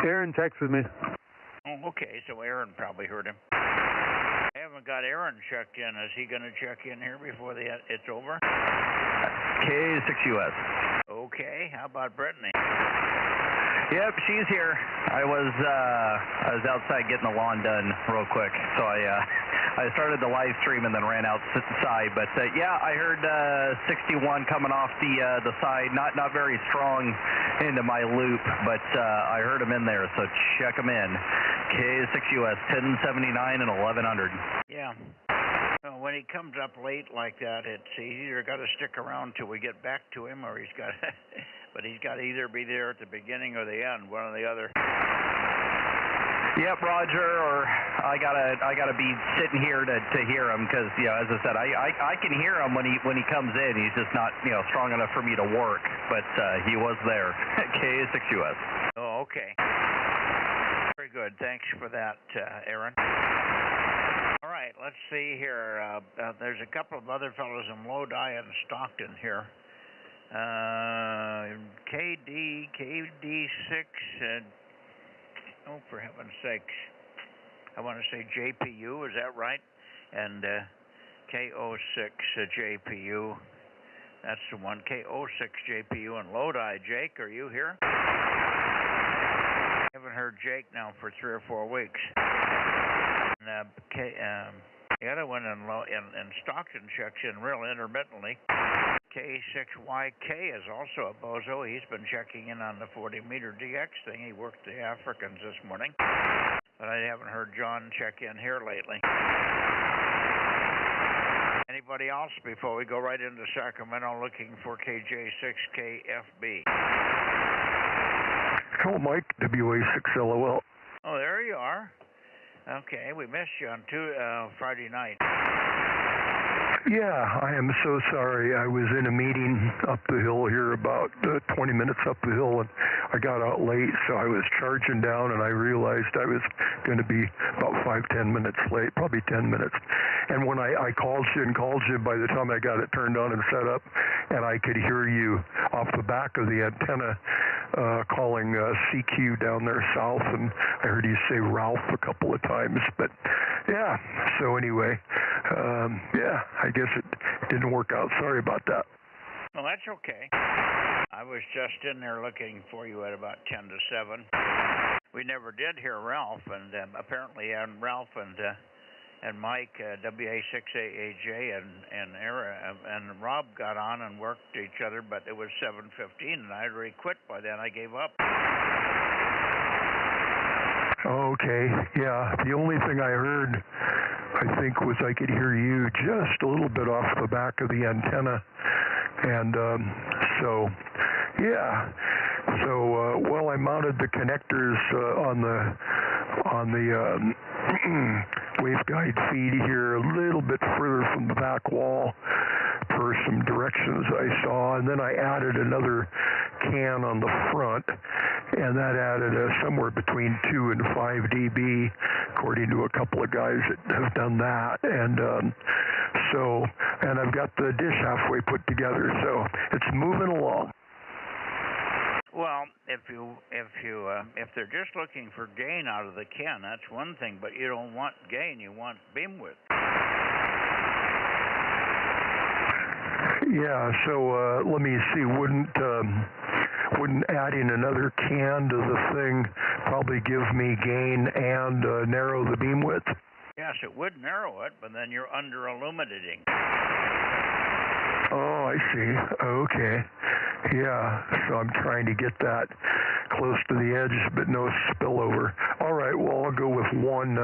Aaron texted me. Oh, okay, so Aaron probably heard him. I haven't got Aaron checked in. Is he going to check in here before it's over? K6US. Okay, how about Brittany? Yep, she's here. I was outside getting the lawn done real quick, so I started the live stream and then ran outside. But yeah, I heard 61 coming off the side, not very strong into my loop, but I heard him in there, so check him in. K6US 1079 and 1100. Yeah. Well, when he comes up late like that, he's either got to stick around till we get back to him, or he's got. But he's got to either be there at the beginning or the end, one or the other. Yep, Roger, or I gotta be sitting here to hear him, because as I said, I can hear him when he comes in. He's just not strong enough for me to work, but he was there. K6US. Oh, okay. Very good. Thanks for that, Aaron. All right, let's see here. There's a couple of other fellows in Lodi and Stockton here. KD6, oh, for heaven's sakes, I want to say JPU, is that right? And KO6 JPU, that's the one, KO6 JPU in Lodi. Jake, are you here? I haven't heard Jake now for 3 or 4 weeks. And, the other one in Stockton checks in real intermittently. K6YK is also a Bozo. He's been checking in on the 40-meter DX thing. He worked the Africans this morning. But I haven't heard John check in here lately. Anybody else before we go right into Sacramento looking for KJ6KFB? Oh, Mike, WA6LOL. Oh, there you are. Okay, we missed you on Friday night. Yeah, I am so sorry. I was in a meeting up the hill here, about 20 minutes up the hill, and I got out late, so I was charging down, and I realized I was going to be about 5-10 minutes late, probably 10 minutes. And when I called you, by the time I got it turned on and set up, and I could hear you off the back of the antenna calling CQ down there south, and I heard you say Ralph a couple of times. But yeah, so anyway, yeah, I guess it didn't work out. Sorry about that. Well, that's okay. I was just in there looking for you at about 10 to 7. We never did hear Ralph, and apparently Ralph and Mike, WA6AAJ, and Rob got on and worked each other, but it was 7:15, and I had already quit by then. I gave up. Okay, yeah. The only thing I heard, I think, was I could hear you just a little bit off the back of the antenna, and so, yeah. So, well, I mounted the connectors on the waveguide feed here a little bit further from the back wall per some directions I saw, and then I added another can on the front, and that added somewhere between 2 and 5 dB, according to a couple of guys that have done that, and so, and I've got the dish halfway put together, so it's moving along. Well, if they're just looking for gain out of the can, that's one thing, but you don't want gain, you want beam width. Yeah, so let me see, wouldn't adding another can to the thing probably give me gain and narrow the beam width? Yes, it would narrow it, but then you're under illuminating. Oh, I see. Okay. Yeah, so I'm trying to get that close to the edge, but no spillover. All right, well, I'll go with one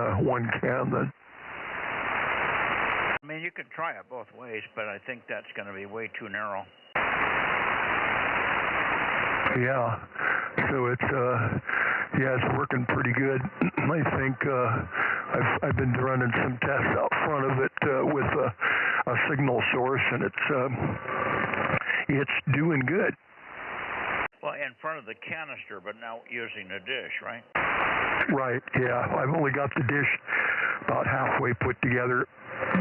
can then. I mean, you could try it both ways, but I think that's going to be way too narrow. Yeah, so it's working pretty good. I think I've been running some tests out front of it with a signal source, and it's doing good. Well, in front of the canister, but now using a dish, right? Right, yeah. I've only got the dish about halfway put together.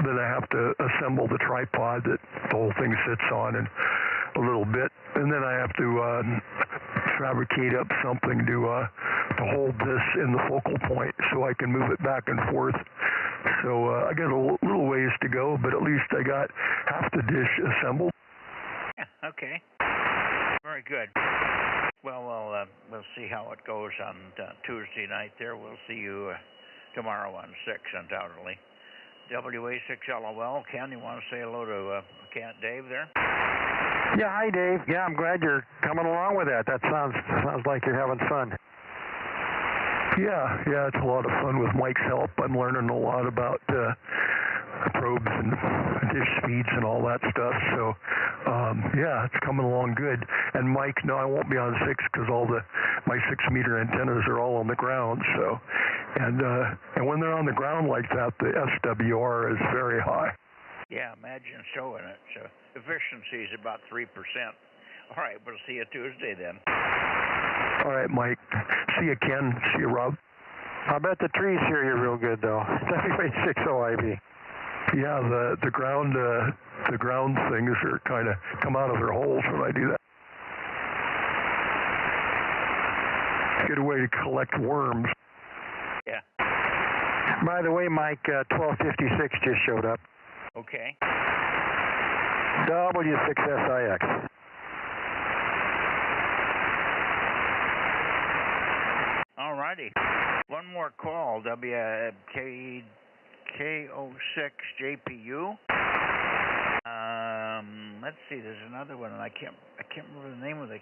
Then I have to assemble the tripod that the whole thing sits on in a little bit. And then I have to fabricate up something to hold this in the focal point so I can move it back and forth. So I got a little ways to go, but at least I got half the dish assembled. Yeah, okay. Very good. Well, we'll see how it goes on Tuesday night there. We'll see you tomorrow on 6, undoubtedly. WA6LOL. Ken, you want to say hello to Dave there? Yeah, hi, Dave. Yeah, I'm glad you're coming along with that. That sounds like you're having fun. Yeah, it's a lot of fun with Mike's help. I'm learning a lot about probes and dish speeds and all that stuff. So, yeah, it's coming along good. And Mike, no, I won't be on 6 because my 6-meter antennas are all on the ground. So, and when they're on the ground like that, the SWR is very high. Yeah, imagine so. And its efficiency is about 3%. All right, we'll see you Tuesday then. All right, Mike. See you, Ken. See you, Rob. I bet the trees hear you real good, though. WA6OIB. Yeah, the ground things are kind of come out of their holes when I do that. Good way to collect worms. Yeah. By the way, Mike, 1256 just showed up. Okay. W6SIX. All righty. One more call, WK06JPU. Let's see, there's another one, and I can't remember the name of the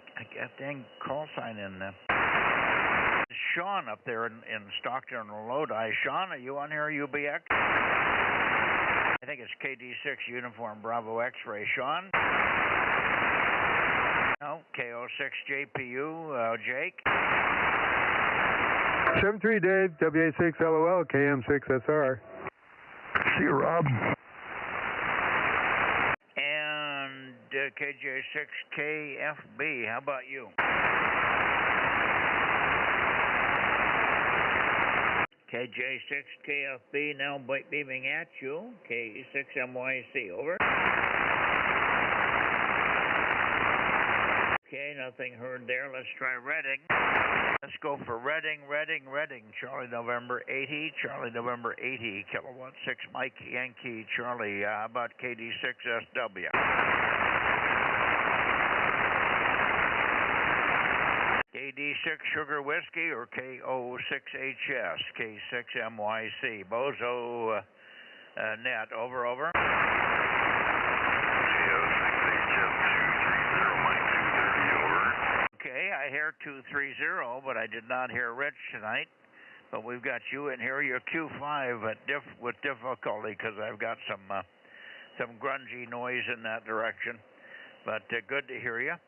dang call sign in there. Sean up there in Stockton on Lodi. Sean, are you on here, UBX? I think it's KD6 Uniform Bravo X-Ray. Sean? No, KO6JPU. Jake? 73 Dave, WA6LOL, KM6SR. See you, Rob. KJ6KFB. How about you? KJ6KFB now beaming at you. K6MYC, over. Okay, nothing heard there. Let's try Reading. Let's go for Reading. Charlie November 80, Charlie November 80, kilowatt 6 Mike Yankee Charlie. How about KD6SW? KD6 Sugar Whiskey or KO6HS, K6MYC. Bozo Net, over. Okay, I hear 230, but I did not hear Rich tonight. But we've got you in here. You're Q5 with difficulty because I've got some grungy noise in that direction. But good to hear you.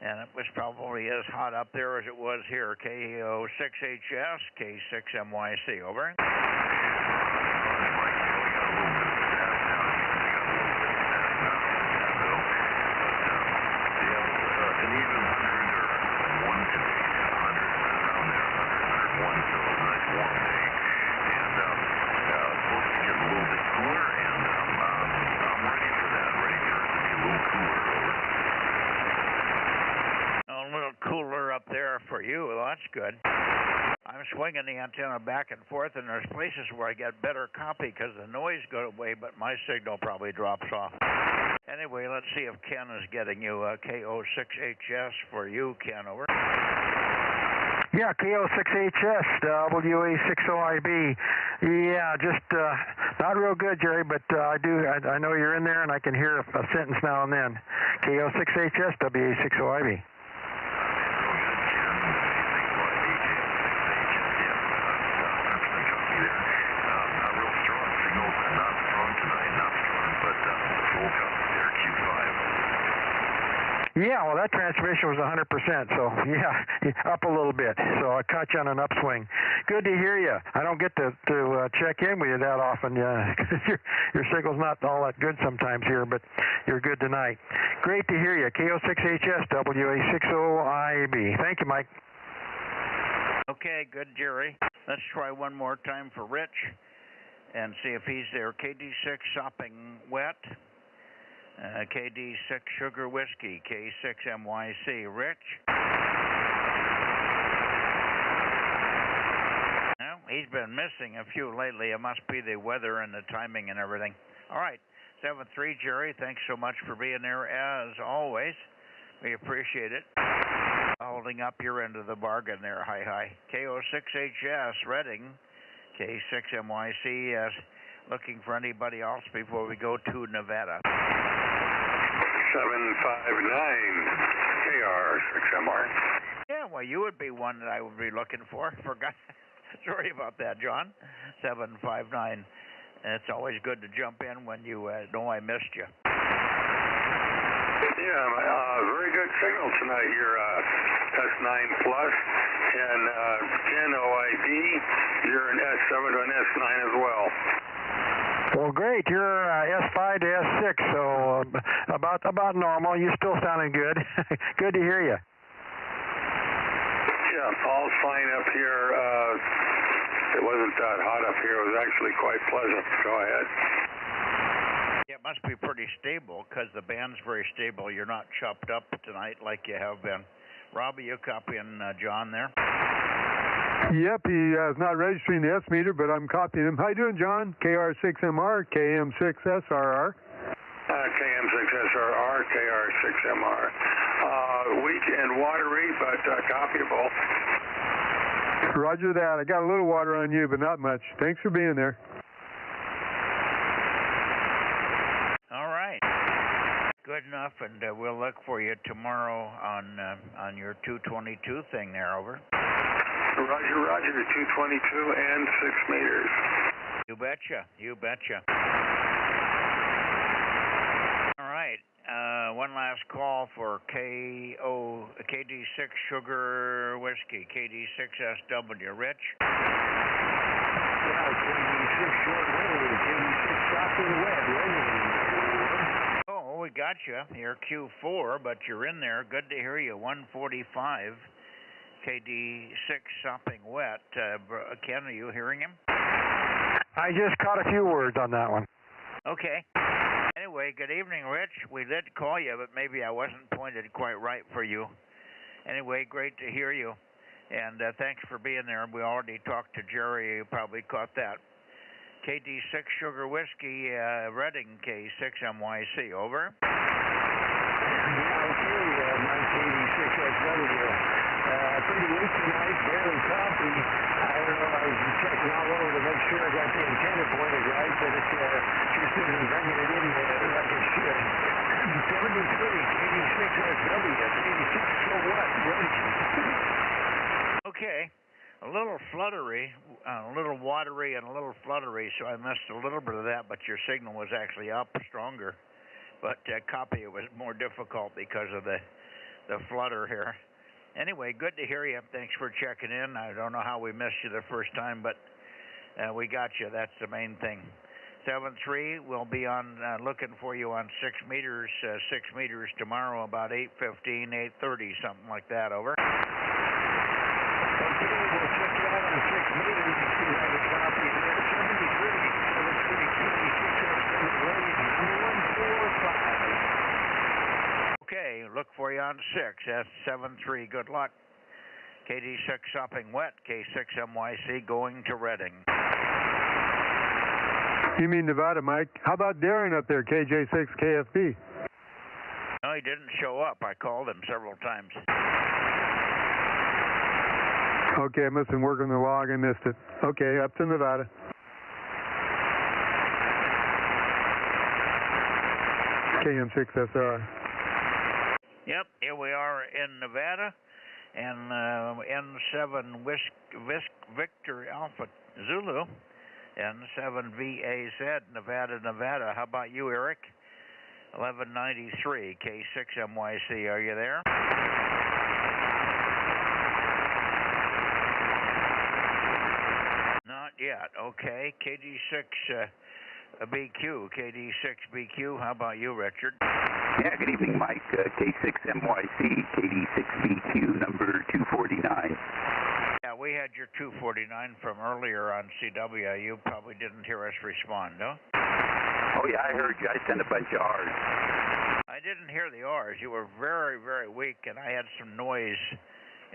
And it was probably as hot up there as it was here. KO6HS, K6MYC, over. Cooler up there for you. Well, that's good. I'm swinging the antenna back and forth, and there's places where I get better copy because the noise goes away, but my signal probably drops off. Anyway, let's see if Ken is getting you. KO6HS for you, Ken, over. Yeah, KO6HS, WA60IB. Yeah, just not real good, Jerry, but I know you're in there, and I can hear a sentence now and then. KO6HS, WA60IB. Yeah, well, that transmission was 100%, so yeah, up a little bit. So I caught you on an upswing. Good to hear you. I don't get to check in with you that often. Your signal's not all that good sometimes here, but you're good tonight. Great to hear you. KO6HS, WA60IB. Thank you, Mike. Okay, good, Jerry. Let's try one more time for Rich and see if he's there. KD6 sopping wet. KD6 Sugar Whiskey, K6MYC. Rich? Well, he's been missing a few lately. It must be the weather and the timing and everything. All right, 7-3, Jerry. Thanks so much for being there as always. We appreciate it. Holding up your end of the bargain there. Hi. KO6HS, Reading, K6MYC. Looking for anybody else before we go to Nevada. 759 KR6MR. Yeah, well, you would be one that I would be looking for. Forgot. Sorry about that, John. 759. It's always good to jump in when you know I missed you. Yeah, very good signal tonight here. S9 Plus and 10 OID. You're an S7 to an S9 as well. Well, great. You're S5 to S6, so about normal. You're still sounding good. Good to hear you. Yeah, all's fine up here. It wasn't that hot up here. It was actually quite pleasant. Go ahead. Yeah, it must be pretty stable because the band's very stable. You're not chopped up tonight like you have been. Robbie, you copying John there? Yep, he is not registering the S meter, but I'm copying him. How you doing, John? KR6MR, KM6SRR. KM6SRR, KR6MR. Weak and watery, but copyable. Roger that. I got a little water on you, but not much. Thanks for being there. All right. Good enough, and we'll look for you tomorrow on your 222 thing there, over. Roger, 222 and 6 meters. You betcha. All right, one last call for KD6 Sugar Whiskey, KD6SW. Rich? Yeah, KD6 short wave, KD6 stopping the web. Oh, we got got you. You're Q4, but you're in there. Good to hear you. 145, KD6 sopping wet. Ken, are you hearing him? I just caught a few words on that one. Okay. Anyway, good evening, Rich. We did call you, but maybe I wasn't pointed quite right for you. Anyway, great to hear you. And thanks for being there. We already talked to Jerry. You probably caught that. KD6 Sugar Whiskey, Reading, K6MYC, over. Yeah, okay, Mike KD6SW. Pretty weak tonight, barely copy. I don't know, I was checking all over to make sure I got the antenna pointed right, but it sure isn't bringing it in like it should. 73, KD6SW, KD6, so what? Ready. Okay. A little fluttery, a little watery, and a little fluttery, so I missed a little bit of that, but your signal was actually up stronger. But copy it was more difficult because of the flutter here. Anyway, good to hear you. Thanks for checking in. I don't know how we missed you the first time, but we got you. That's the main thing. 7-3, we'll be on looking for you on 6 meters tomorrow about 8:15, 8:30, something like that, over. Okay, we'll check you out on 6 meters and see how the copy there. 73, Okay, look for you on 6. That's 7-3. Good luck. KD6 sopping wet. K6MYC going to Reading. You mean Nevada, Mike? How about Darren up there, KJ6KFB? No, he didn't show up. I called him several times. Okay, I must have been working the log. I missed it. Okay, up to Nevada. KM6SR. Yep, here we are in Nevada, and N7 Victor Alpha Zulu, N7VAZ, Nevada. How about you, Eric? 1193, K6MYC, are you there? Not yet. Okay, KD6 BQ, KD6BQ, how about you, Richard? Yeah, good evening, Mike. K6MYC, KD6BQ, number 249. Yeah, we had your 249 from earlier on CW. You probably didn't hear us respond, no? Oh, yeah, I heard you. I sent a bunch of R's. I didn't hear the R's. You were very, very weak, and I had some noise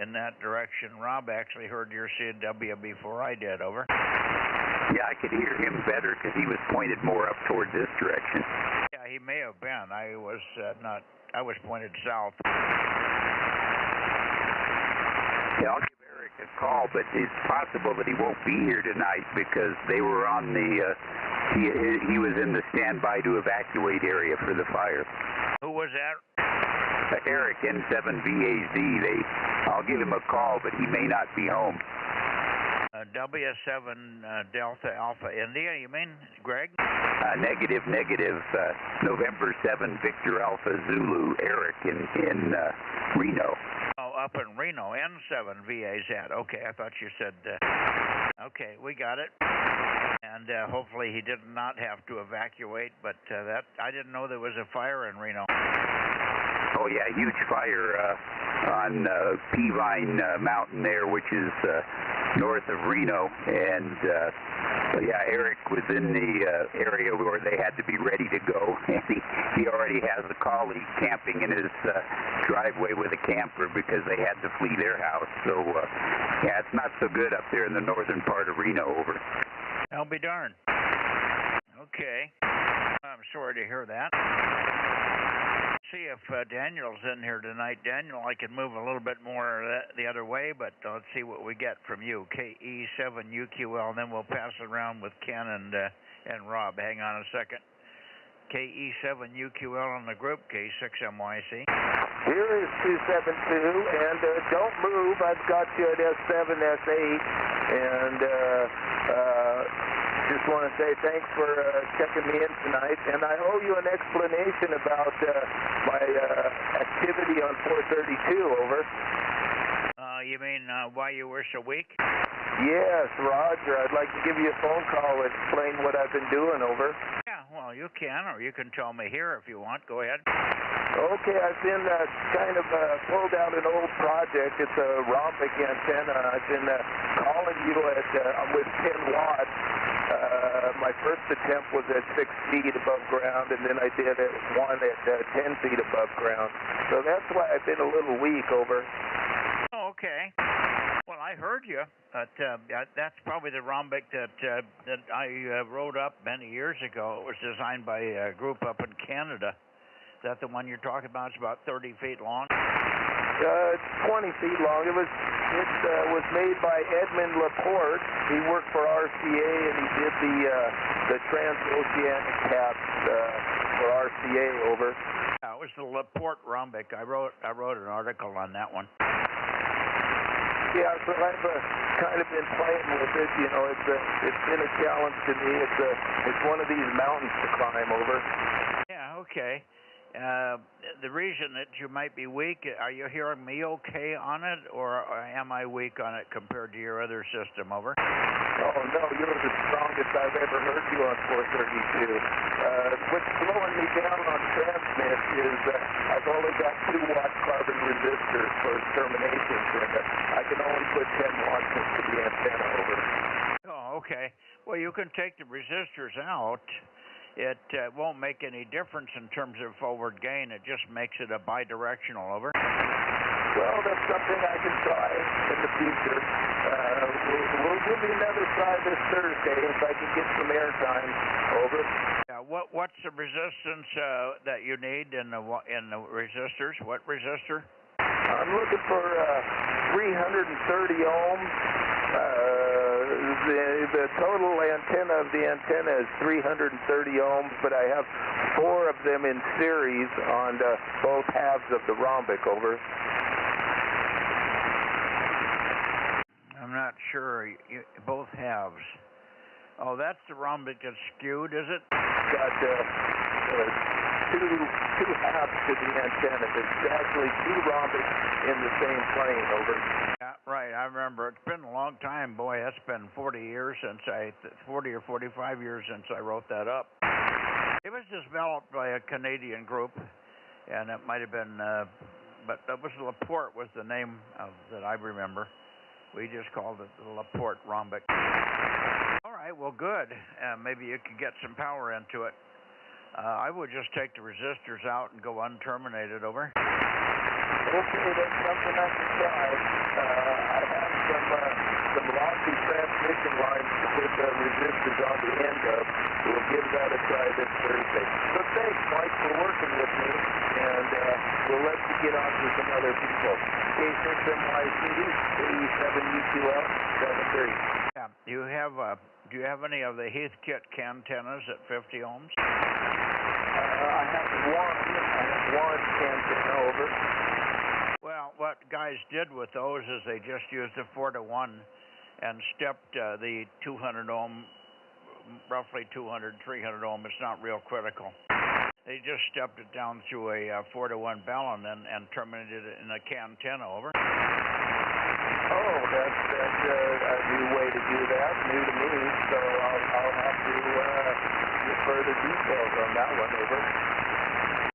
in that direction. Rob actually heard your CW before I did, over. Yeah, I could hear him better because he was pointed more up towards this direction. Yeah, he may have been. I was not. I was pointed south. Yeah, I'll give Eric a call, but it's possible that he won't be here tonight because they were on the. He was in the standby to evacuate area for the fire. Who was that? Eric, N7VAZ. I'll give him a call, but he may not be home. W7 Delta Alpha India, you mean, Greg? Negative. November 7 Victor Alpha Zulu, Eric in Reno. Oh, up in Reno, N7 VAZ. Okay, I thought you said, okay, we got it. And hopefully he did not have to evacuate, but that I didn't know there was a fire in Reno. Oh, yeah, huge fire on Peavine Mountain there, which is north of Reno. And, yeah, Eric was in the area where they had to be ready to go. And he already has a colleague camping in his driveway with a camper because they had to flee their house. So, yeah, it's not so good up there in the northern part of Reno, over. I'll be darned. Okay. I'm sorry to hear that. See if Daniel's in here tonight. Daniel, I can move a little bit more the other way, but let's see what we get from you. KE7UQL, and then we'll pass it around with Ken and Rob. Hang on a second. KE7UQL on the group, K6MYC. Here is 272, and don't move. I've got you at S7, S8, and just want to say thanks for checking me in tonight, and I owe you an explanation about my activity on 432, over. You mean why you were so weak? Yes, Roger. I'd like to give you a phone call and explain what I've been doing, over. Yeah, well, Well, you can, or you can tell me here if you want. Go ahead. Okay, I've been kind of pulled out an old project. It's a rhombic antenna. I've been calling you with 10 watts. My first attempt was at 6 feet above ground, and then I did one at 10 feet above ground. So that's why I've been a little weak, over. Oh, okay. Well, I heard you. But, that's probably the rhombic that I wrote up many years ago. It was designed by a group up in Canada. Is that the one you're talking about? It's about 30 feet long? It's 20 feet long. It was made by Edmund Laporte. He worked for RCA, and he did the transoceanic caps for RCA, over. Yeah, it was the Laporte rhombic. I wrote an article on that one. Yeah, so I've kind of been playing with it. You know, it's been a challenge to me. It's one of these mountains to climb, over. Yeah, okay. The reason that you might be weak, are you hearing me okay on it, or am I weak on it compared to your other system, over? Oh, no, you're the strongest I've ever heard you on 432. What's slowing me down on transmit is I've only got 2 watt carbon resistors for terminations, and I can only put 10 watts into the antenna, over. Oh, okay. Well, you can take the resistors out. It won't make any difference in terms of forward gain. It just makes it a bidirectional, over. Well, that's something I can try in the future. We'll give me another try this Thursday if I can get some airtime, over. Yeah, what's the resistance that you need in the resistors? What resistor? I'm looking for 330 ohms. The total antenna of the antenna is 330 ohms, but I have 4 of them in series on both halves of the rhombic, over. I'm not sure. Both halves. Oh, that's the rhombic that's skewed, is it? Got two halves to the antenna. There's actually 2 rhombics in the same plane, over. Yeah, right. I remember. It's been a long time. Boy, that's been 40 or 45 years since I wrote that up. It was developed by a Canadian group, and it might have been, but that was Laporte was the name that I remember. We just called it the Laporte rhombic. All right, well, good. Maybe you could get some power into it. I would just take the resistors out and go unterminated, over. Okay, that's something I can try. I have some lossy transmission lines to put the resistors on the end of. We'll give that a try this Thursday. So thanks, Mike, for working with me, and we'll let you get on to some other people. K6MYC, 87UQL, 73. Yeah. Do you have any of the Heathkit antennas at 50 ohms? I have one antenna, over. Well, what guys did with those is they just used a 4-to-1 and stepped the 200 ohm, roughly 200, 300 ohm. It's not real critical. They just stepped it down through a 4-to-1 ballon and terminated it in a antenna, over. Oh, that's a new way to do that, new to me, so I'll have to get further details on that one, over.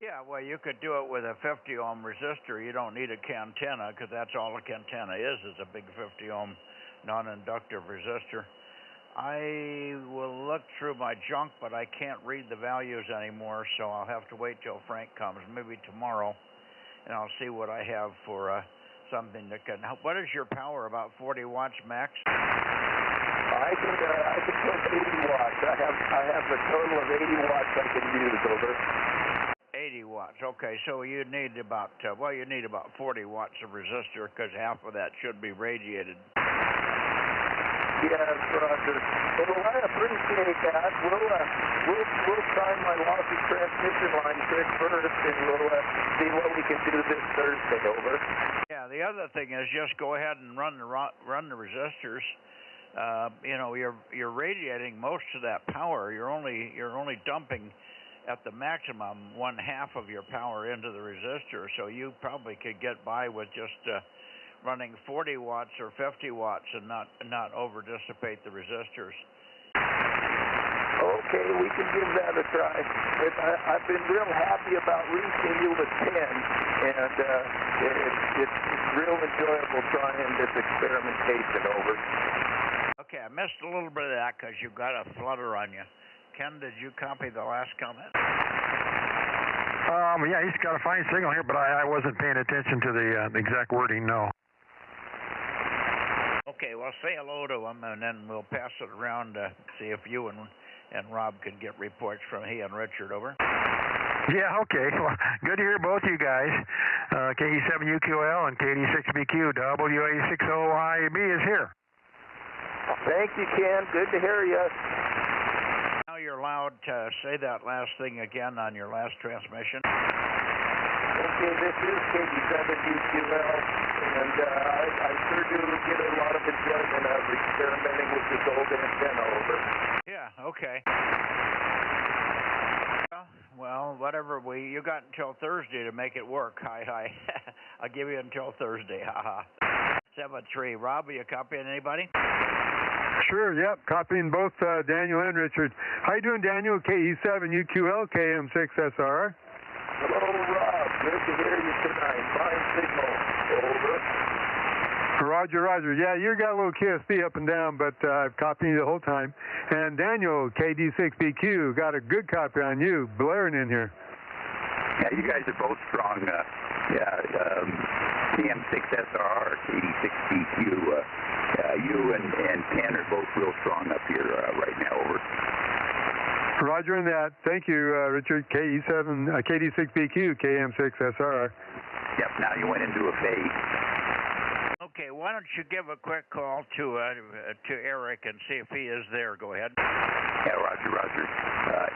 Yeah, well, you could do it with a 50 ohm resistor. You don't need a antenna, because that's all a antenna is a big 50 ohm non-inductive resistor. I will look through my junk, but I can't read the values anymore, so I'll have to wait till Frank comes, maybe tomorrow, and I'll see what I have for something that can help. What is your power, about 40 watts max? I can put 80 watts. I have a total of 80 watts I can use, over. 80 watts. Okay, so you need about 40 watts of resistor, because half of that should be radiated. Yes, Roger. Well, I appreciate that. We'll try my lossy transmission line trick first, and we'll see what we can do this Thursday, over. Yeah, the other thing is just go ahead and run the resistors. You're radiating most of that power. You're only dumping at the maximum 1/2 of your power into the resistor, so you probably could get by with just running 40 watts or 50 watts and not over dissipate the resistors. Okay, okay, we can give that a try. But I've been real happy about reaching you with 10, and it's real enjoyable trying this experimentation. Over. Okay, I missed a little bit of that because you got a flutter on you. Ken, did you copy the last comment? Yeah, he's got a fine signal here, but I wasn't paying attention to the exact wording, no. Okay, well, say hello to him, and then we'll pass it around to see if you and Rob can get reports from he and Richard. Over. Yeah, okay. Well, good to hear both you guys. KE7UQL and KD6BQ, WA60IB is here. Thank you, Ken. Good to hear you. Now you're allowed to say that last thing again on your last transmission. Okay, this is KD7UQL, and I sure do get a lot of enjoyment out of experimenting with this old antenna. Over. Yeah, okay. Well, whatever. You got until Thursday to make it work. Hi. I'll give you until Thursday. Haha. 7-3. Rob, are you copying anybody? Sure, yep. Copying both Daniel and Richard. How you doing, Daniel? KE7UQL, KM6SR. Hello, Rob. Good to hear you tonight. Fine signal. Over. Roger. Yeah, you got a little QSB up and down, but I've copied you the whole time. And Daniel, KD6BQ, got a good copy on you, blaring in here. Yeah, you guys are both strong. KM6SR, KD6BQ, you and Ken are both real strong up here right now. Over. Roger on that. Thank you, Richard. KD6BQ, KM6SR. Yep, now you went into a phase. Okay, why don't you give a quick call to Eric and see if he is there. Go ahead. Yeah, Roger.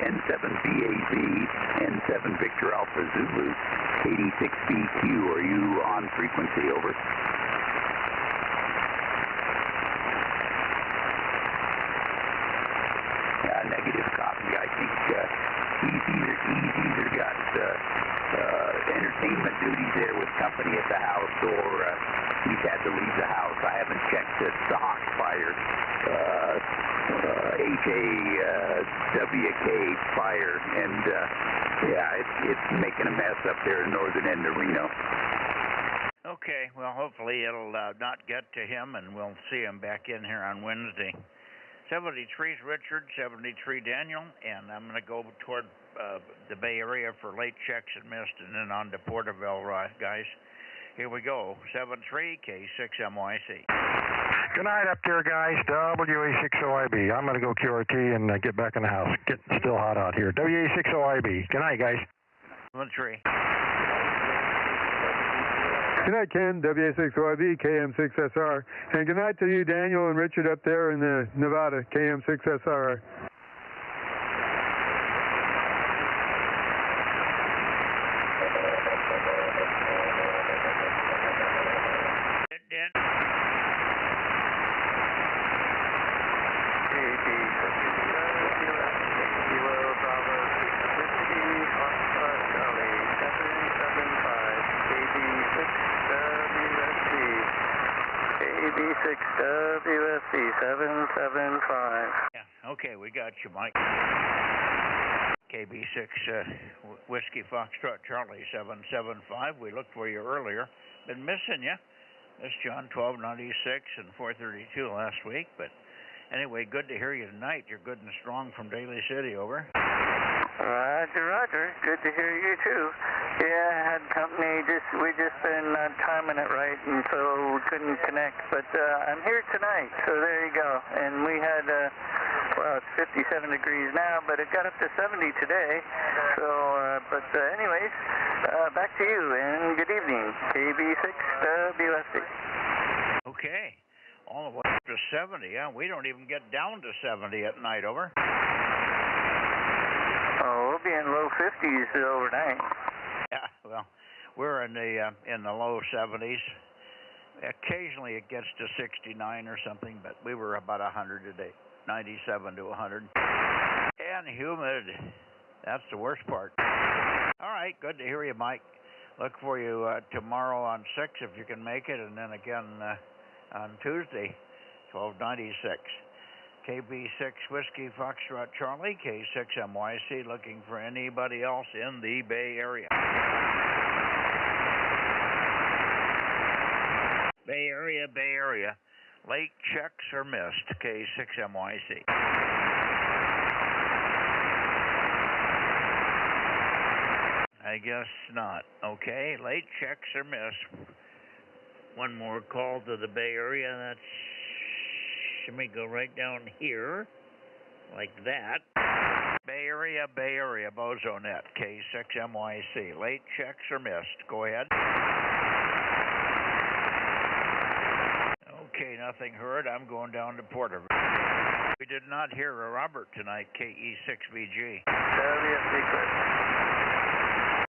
N7BAV, N7 Victor Alpha Zulu, 86BQ. Are you on frequency? Over. Yeah, negative copy. I think he's either got entertainment duties there with company at the house, or he's had to leave the house. I haven't checked the Hawk Fire, HAWK Fire, and it's making a mess up there in northern end of Reno. Okay, well, hopefully it'll not get to him, and we'll see him back in here on Wednesday. 73's Richard, 73 Daniel, and I'm going to go toward the Bay Area for late checks and missed, and then on to Porterville, guys. Here we go, 73 K6MYC. Good night up there, guys. WA60IB. I'm going to go QRT and get back in the house. Getting still hot out here. WA60IB. Good night, guys. 73. Good night, Ken. WA6OIB, KM6SR. And good night to you, Daniel and Richard up there in Nevada, KM6SR. WSC 775. Yeah, okay, we got you, Mike. KB6 Whiskey Foxtrot Charlie 775. We looked for you earlier. Been missing you. Missed you on 1296 and 432 last week, but anyway, good to hear you tonight. You're good and strong from Daly City. Over. Roger. Good to hear you too. Yeah, had company. We just been timing it right, and so we couldn't connect. But I'm here tonight, so there you go. And we had, it's 57 degrees now, but it got up to 70 today. So, anyways, back to you, and good evening, KB6WSC. Okay, all the way up to 70. Yeah, we don't even get down to 70 at night. Over. Oh, we'll be in low 50s overnight. Yeah, well, we're in the low 70s. Occasionally it gets to 69 or something, but we were about 100 today, 97 to 100. And humid. That's the worst part. All right, good to hear you, Mike. Look for you tomorrow on 6 if you can make it, and then again on Tuesday, 1296. KB6 Whiskey Foxtrot Charlie, K6MYC, looking for anybody else in the Bay Area. Bay Area, Bay Area. Late checks are missed, K6MYC. I guess not. Okay, late checks are missed. One more call to the Bay Area. That's, let me go right down here, like that. Bay Area, Bozo Net, K6MYC. Late checks are missed. Go ahead. Okay, nothing heard. I'm going down to Porterville. We did not hear a Robert tonight, KE6BG. Secret.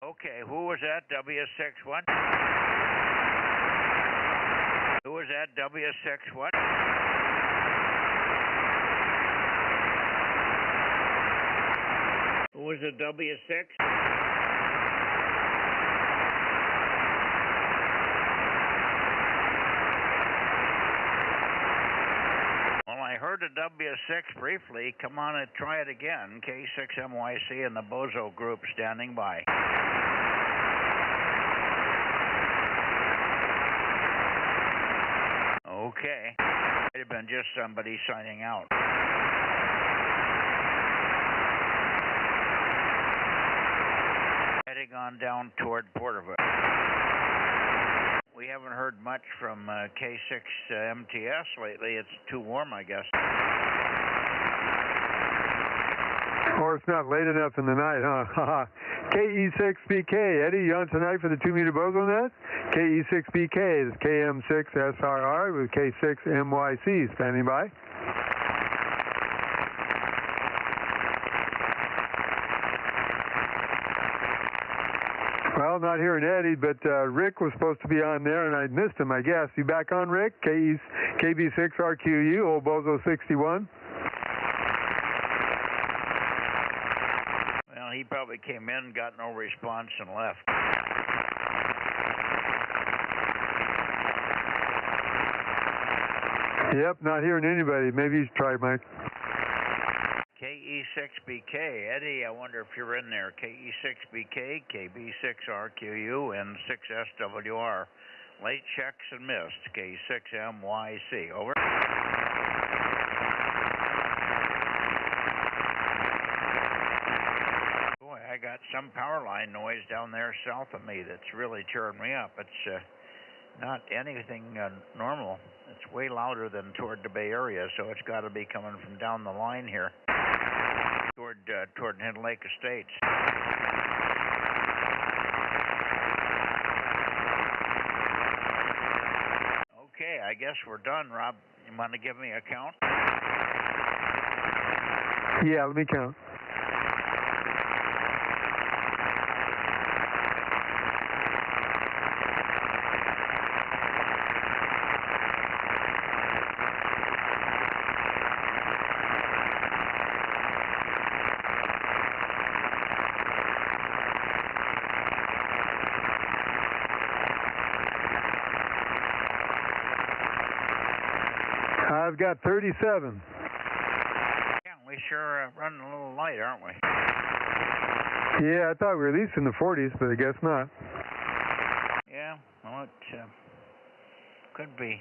Okay, who was that? W6 what? Who was that? W6 what? Who was it? W6? Well, I heard a W6 briefly. Come on and try it again. K6MYC and the Bozo group standing by. Okay. Might have been just somebody signing out. Heading on down toward Porterville. We haven't heard much from K6 MTS lately. It's too warm, I guess. Or it's not late enough in the night, huh? KE6BK, Eddie, you on tonight for the 2-meter Bozo Net? KE6BK is KM6SRR with K6MYC standing by. Well, not hearing Eddie, but Rick was supposed to be on there, and I missed him, I guess. You back on, Rick? KB6RQU, old Bozo 61. Well, he probably came in, got no response, and left. Yep, not hearing anybody. Maybe you should try, Mike. KE6BK, Eddie, I wonder if you're in there. KE6BK, KB6RQU, and 6SWR. Late checks and missed. K6MYC. Over. Boy, I got some power line noise down there south of me that's really tearing me up. It's not anything normal. It's way louder than toward the Bay Area, so it's got to be coming from down the line here toward Hidden Lake Estates. Okay, I guess we're done, Rob. You want to give me a count? Yeah, let me count. I've got 37. Yeah, we sure running a little light, aren't we? Yeah, I thought we were at least in the 40s, but I guess not. Yeah, well, it could be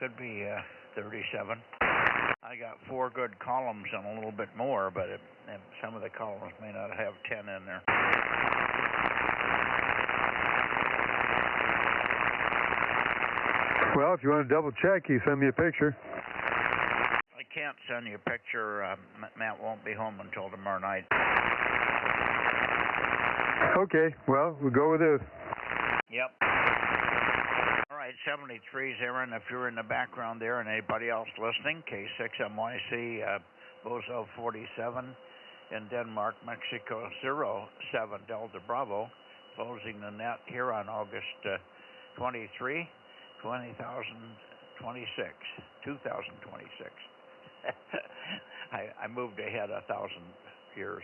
37. I got 4 good columns and a little bit more, but some of the columns may not have 10 in there. Well, if you want to double check, you send me a picture. I can't send you a picture. Matt won't be home until tomorrow night. Okay, well, we'll go with this. Yep. All right, 73's Aaron, if you're in the background there and anybody else listening, K6MYC, Bozo 47 in Denmark, Mexico 07 Delta Bravo, closing the net here on August 23, 2026. I moved ahead 1,000 years.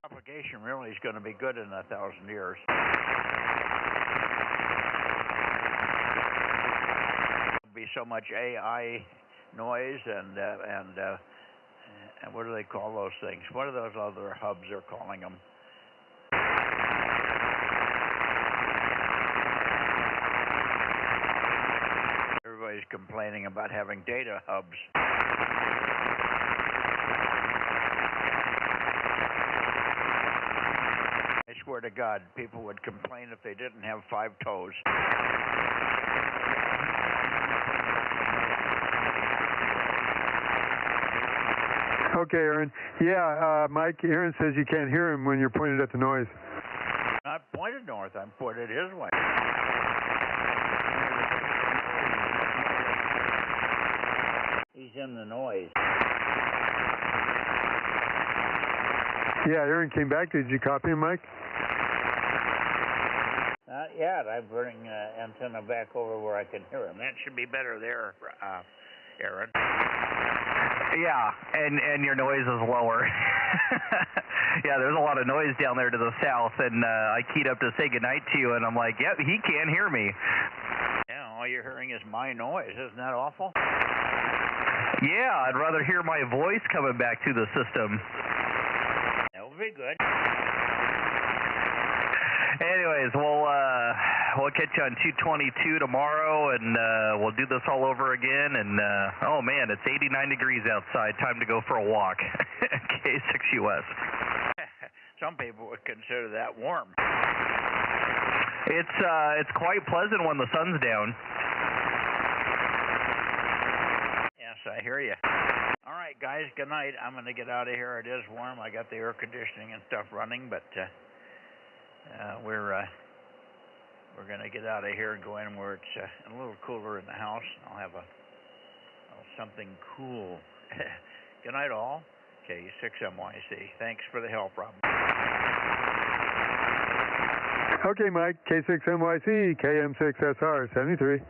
Propagation really is going to be good in 1,000 years. be so much AI noise and what do they call those things? What are those other hubs they're calling them? Everybody's complaining about having data hubs. I swear to God, people would complain if they didn't have 5 toes. Okay, Aaron. Yeah, Mike, Aaron says you can't hear him when you're pointed at the noise. Not pointed north, I'm pointed his way. He's in the noise. Yeah, Aaron came back. Did you copy him, Mike? Not yet. I'm putting antenna back over where I can hear him. That should be better there, Aaron. Yeah, and your noise is lower. Yeah, there's a lot of noise down there to the south, and I keyed up to say goodnight to you, and I'm like, yep, he can't hear me. Yeah, all you're hearing is my noise. Isn't that awful? Yeah, I'd rather hear my voice coming back to the system. That would be good. Anyways, we'll catch you on 222 tomorrow, and we'll do this all over again. And oh man, it's 89 degrees outside. Time to go for a walk. K6US. Some people would consider that warm. It's quite pleasant when the sun's down. Yes, I hear you. All right, guys. Good night. I'm going to get out of here. It is warm. I got the air conditioning and stuff running, but we're going to get out of here and go in where it's a little cooler in the house. I'll have something cool. Good night, all. K6MYC. Thanks for the help, Rob. Okay, Mike. K6MYC, KM6SR 73.